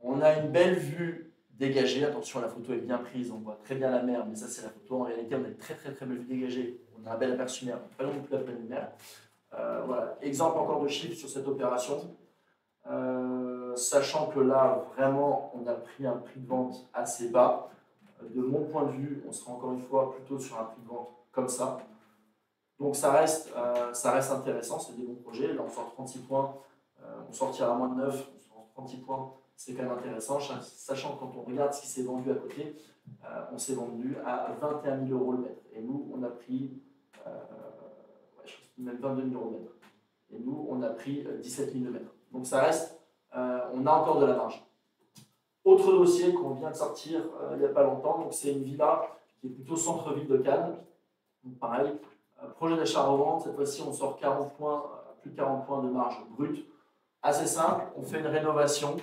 On a une belle vue dégagée. Attention, la photo est bien prise, on voit très bien la mer, mais ça c'est la photo. En réalité, on a une très belle vue dégagée. On a un bel aperçu mer, pas non plus la pleine mer. Voilà. Exemple encore de chiffres sur cette opération. Sachant que là, vraiment, on a pris un prix de vente assez bas. De mon point de vue, on sera encore une fois plutôt sur un prix de vente comme ça. Donc ça reste intéressant, c'est des bons projets. Là, on sort 36 points, on sortira à moins de 9, on sort 36 points. C'est quand même intéressant, sachant que quand on regarde ce qui s'est vendu à côté, on s'est vendu à 21 000 € le mètre. Et nous, on a pris même 22 000 € le mètre. Et nous, on a pris 17 000 le mètre. Donc ça reste, on a encore de la marge. Autre dossier qu'on vient de sortir il n'y a pas longtemps, donc c'est une villa qui est plutôt centre-ville de Cannes. Donc pareil, projet d'achat-revente, cette fois-ci on sort 40 points, plus de 40 points de marge brute. Assez simple, on fait une rénovation,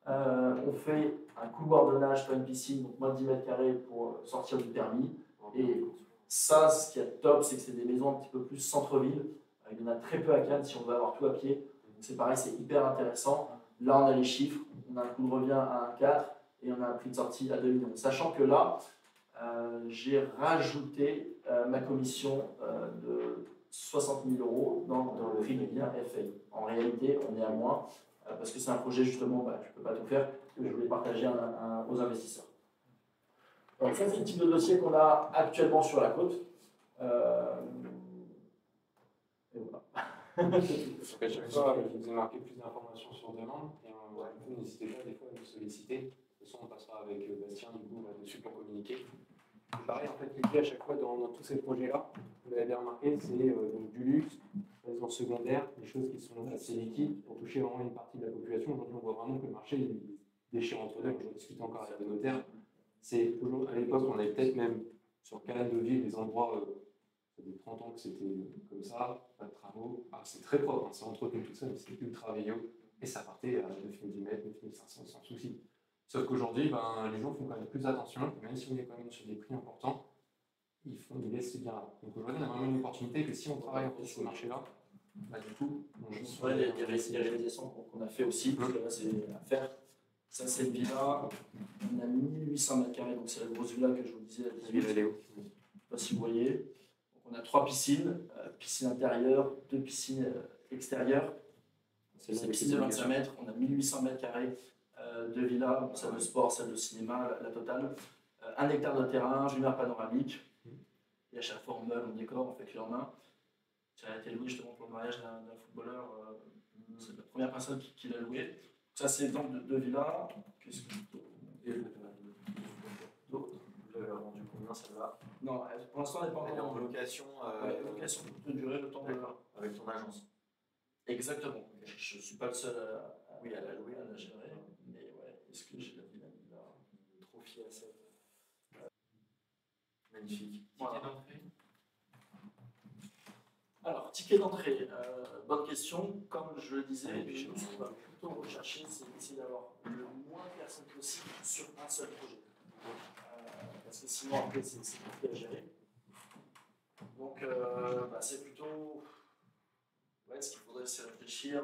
on fait un couloir de nage, pas une piscine, donc moins de 10 m² pour sortir du permis. Et ça, ce qui est top, c'est que c'est des maisons un petit peu plus centre-ville. Il y en a très peu à Cannes si on veut avoir tout à pied. Donc c'est pareil, c'est hyper intéressant. Là, on a les chiffres, on a un coût de revient à 1,4 et on a un prix de sortie à 2 millions. Sachant que là, j'ai rajouté ma commission de 60 000 € dans le prix des biens FA. En réalité, on est à moins, parce que c'est un projet justement, je ne peux pas tout faire, que je voulais partager aux investisseurs. Donc ça, c'est le type de dossier qu'on a actuellement sur la côte. Et voilà. À chaque fois, je vous ai marqué plus d'informations sur demande, et n'hésitez pas des fois à nous solliciter. De toute façon, on passera avec Bastien du coup là-dessus pour communiquer. Pareil, en fait, l'idée à chaque fois dans tous ces projets-là, vous l'avez bien remarqué, c'est du luxe, résidence secondaire, des choses qui sont assez liquides pour toucher vraiment une partie de la population. Aujourd'hui, on voit vraiment que le marché est déchiré entre deux. Je discute encore avec des notaires. À l'époque, on avait peut-être même sur Canal de Ville des endroits, ça fait 30 ans que c'était comme ça, pas de travaux. C'est très propre, c'est entretenu tout ça, mais c'est ultra vieillot. Et ça partait à 9 000 mètres, 9 500 sans souci. Sauf qu'aujourd'hui, les gens font quand même plus attention, même si on est quand même sur des prix importants, ils laissent ces biens-là. Donc aujourd'hui, on a vraiment une opportunité que si on travaille sur ce marché-là, Bah, du coup, Je saurais les réalisations qu'on a fait aussi, parce que là c'est à faire. Ça c'est une villa, on a 1800 mètres carrés, donc c'est la grosse villa que je vous disais à 18. Je ne sais pas si vous voyez. Donc, on a 3 piscines, piscine intérieure, 2 piscines extérieures. C'est une piscine de 25 mètres, on a 1800 mètres carrés de villa, donc salle de sport, salle de cinéma, la totale. 1 hectare de terrain, jumelle panoramique. Et à chaque fois on meuble, on décore, on fait clé en main. Ça a été loué justement pour le mariage d'un footballeur. C'est la première personne qui l'a loué. Ça, c'est l'exemple de villa. Qu'est-ce que d'autre? Vous l'avez vendu combien celle-là? Non, pour l'instant, elle n'est pas Elle est encore en location. location de durée, le temps de. Avec ton agence. Exactement. Je ne suis pas le seul à la louer, à la gérer. Mais ouais, est-ce que j'ai la villa trop fier à ça? Magnifique. Voilà. Ticket d'entrée. Alors, ticket d'entrée, bonne question. Comme je le disais, nous, ce qu'on va plutôt rechercher, c'est d'essayer d'avoir le moins de personnes possible sur un seul projet. Parce que sinon, après, c'est compliqué à gérer. Donc, c'est plutôt. Ouais, ce qu'il faudrait, c'est réfléchir.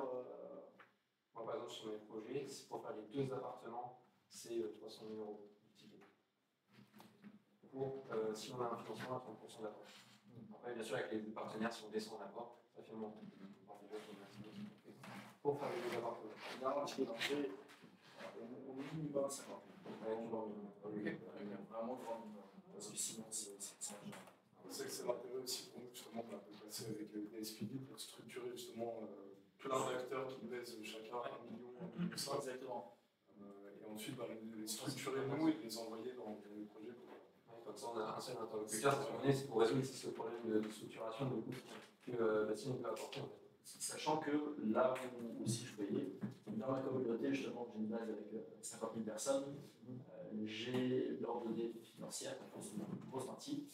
Moi, par exemple, sur mes projets, pour faire les 2 appartements, c'est 300 000 € de ticket. Pour, si on a un financement à 30% d'apport. Après, bien sûr, avec les partenaires, si on descend l'apport, ça fait monter. Pour faire les 2 appartements. Là, ticket d'entrée, au minimum 50 000. Vraiment grand minimum. Parce que sinon, c'est ça. C'est que c'est l'intérêt aussi pour nous, justement, on a passé avec des SPD pour structurer justement plein d'acteurs qui pèsent chacun 1 million, 1,5 million. Exactement. Et ensuite, les structurer nous et les envoyer dans les projets. Comme ça, on a un seul interlocuteur, c'est pour résoudre ce problème de structuration de coûts que Bastien peut apporter. Sachant que là où aussi je voyais, dans ma communauté, justement, j'ai une base avec 50 000 personnes, j'ai l'ordre des financières qui font une grosse partie.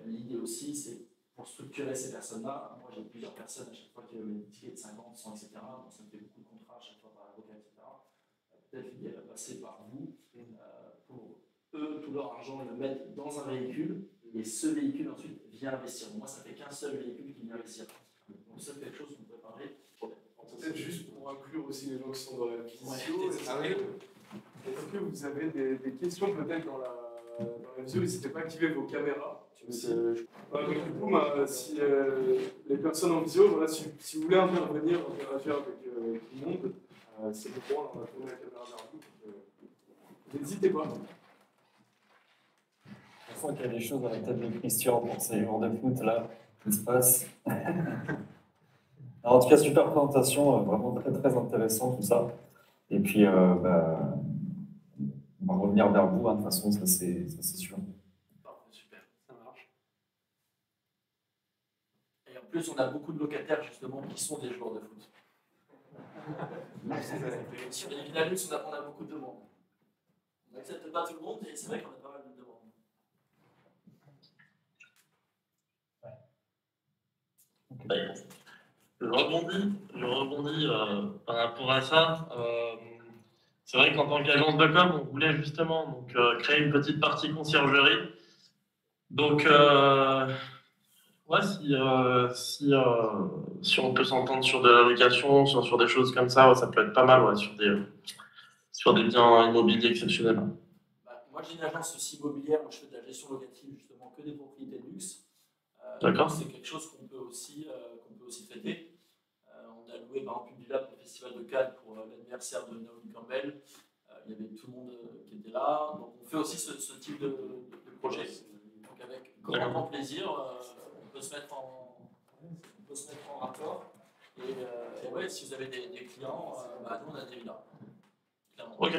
L'idée aussi, c'est pour structurer ces personnes-là. Moi, j'ai plusieurs personnes à chaque fois qui veulent des tickets de 50, 100, etc. Donc, ça me fait beaucoup de contrats à chaque fois par avocat, etc. Peut-être l'idée va passer par vous pour eux, tout leur argent, le mettre dans un véhicule et ce véhicule ensuite vient investir. Moi, ça fait qu'un seul véhicule qui vient investir. Donc, c'est quelque chose qu'on peut parler. Peut-être juste pour inclure aussi les gens qui sont dans la visio. Ouais, est-ce que vous avez des questions peut-être dans la visio? N'hésitez pas à activer vos caméras. Donc, du coup, si les personnes en visio, voilà, si vous voulez intervenir, interagir avec tout le monde, c'est le droit, on va tourner la caméra vers vous. N'hésitez pas. Je sens qu'il y a des choses dans la tête de Christian pour ces jours de foot là, qui se passe. En tout cas, super présentation, vraiment très très intéressant tout ça. Et puis, on va revenir vers vous, de toute façon, ça c'est sûr. Super, ça marche. Et en plus, on a beaucoup de locataires justement qui sont des joueurs de foot. Sur les villas luxe, on a beaucoup de demandes. On n'accepte pas tout le monde, et c'est vrai qu'on a pas mal de demandes. Je rebondis par rapport à ça. C'est vrai qu'en tant qu'agence de com, on voulait justement créer une petite partie conciergerie. Donc, si on peut s'entendre sur de la location, sur des choses comme ça peut être pas mal, sur des biens immobiliers exceptionnels. Moi, j'ai une agence aussi immobilière où je fais de la gestion locative, justement, que des propriétés de luxe. D'accord. C'est quelque chose qu'on peut aussi traiter. On a loué par exemple une villa pour le Festival de Cannes pour l'anniversaire de Naomi Campbell. Il y avait tout le monde qui était là. Donc, on fait aussi ce type de projet. Donc, avec grand plaisir, on peut se mettre en rapport. Et ouais, si vous avez des clients, nous on a des villas. Clairement. Ok.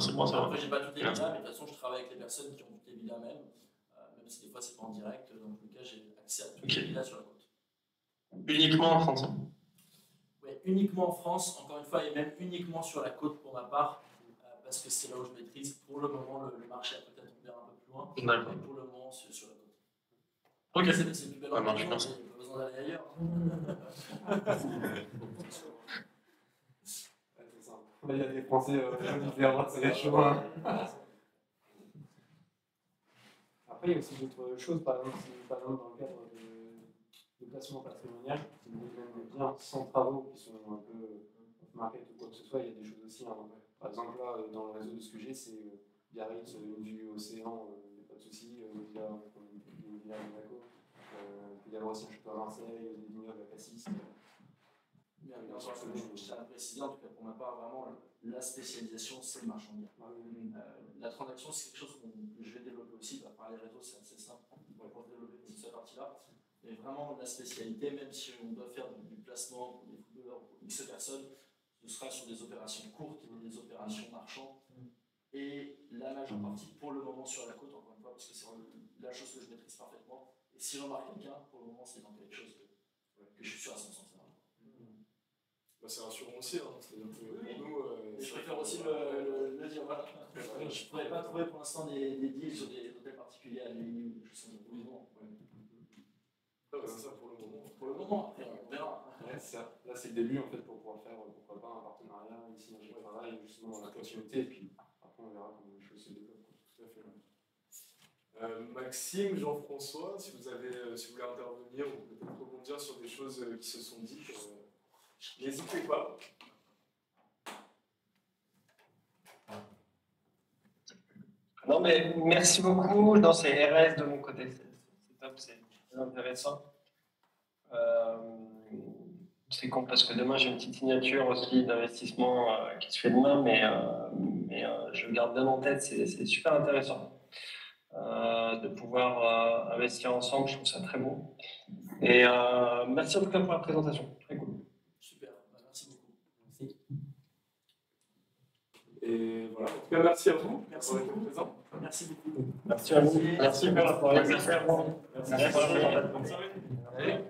C'est moi ça. Après, j'ai pas toutes les villas, mais de toute façon, je travaille avec les personnes qui ont toutes les villas même si des fois c'est pas en direct. Dans tous les cas, j'ai accès à toutes les villas sur la côte. Uniquement en France. Oui, uniquement en France, encore une fois, et même uniquement sur la côte pour ma part, parce que c'est là où je maîtrise. Pour le moment, le marché a peut-être ouvert un peu plus loin, mais pour le moment, c'est sur la côte. Ok. C'est le plus bel endroit, mais il n'y a pas besoin d'aller ailleurs. Il y a des Français différents, c'est les choix. Après, il y a aussi d'autres choses, par exemple, dans le cadre de placement patrimonial, qui nous donne des dire, sans travaux qui sont un peu market ou quoi que ce soit, il y a des choses aussi. Hein. Par exemple, là, dans le réseau de ce que j'ai, c'est Biarritz, une vue océan, il n'y a pas de souci. Il y a une villa à Monaco. Il peut y avoir aussi un château à Marseille, des vignobles à Cassis. Bien sûr, je tiens à préciser, en tout cas pour ma part, vraiment, la spécialisation, c'est le marchand de biens. La transaction, c'est quelque chose que je vais développer aussi. Par les réseaux, c'est assez simple pour développer cette partie-là. Mais vraiment, la spécialité, même si on doit faire du placement pour des footballeurs ou pour X personnes, ce sera sur des opérations courtes et des opérations marchands. Et la majeure partie, pour le moment, sur la côte, encore une fois, parce que c'est la chose que je maîtrise parfaitement. Et si j'embarque quelqu'un, pour le moment, c'est dans quelque chose que je suis sûr à 100%. C'est rassurant aussi, hein. C'est-à-dire que pour nous. Je préfère aussi le dire. Voilà. Je ne pourrais pas trouver pour l'instant des deals sur des hôtels particuliers à Lévis ou je sais pas. C'est ça pour le moment. Pour le moment, après, on verra. Ouais, c'est ça. Là, c'est le début en fait pour pouvoir faire, pourquoi pas, un partenariat, une synergie de travail, justement dans la continuité. Et puis après, on verra comment les choses se développent. Tout à fait. Maxime, Jean-François, si vous voulez intervenir ou peut-être rebondir sur des choses qui se sont dites, n'hésitez pas. Non, mais merci beaucoup. Dans ces RS de mon côté, c'est top, c'est intéressant. C'est con parce que demain j'ai une petite signature aussi d'investissement qui se fait demain, mais je le garde bien en tête, c'est super intéressant de pouvoir investir ensemble, je trouve ça très bon. Et merci en tout cas pour la présentation, très cool. Super, merci beaucoup. Merci. Et voilà, en tout cas, merci à vous. Merci beaucoup. Présent. Merci beaucoup. Merci à vous. Merci pour la Merci à vous. présentation. Merci.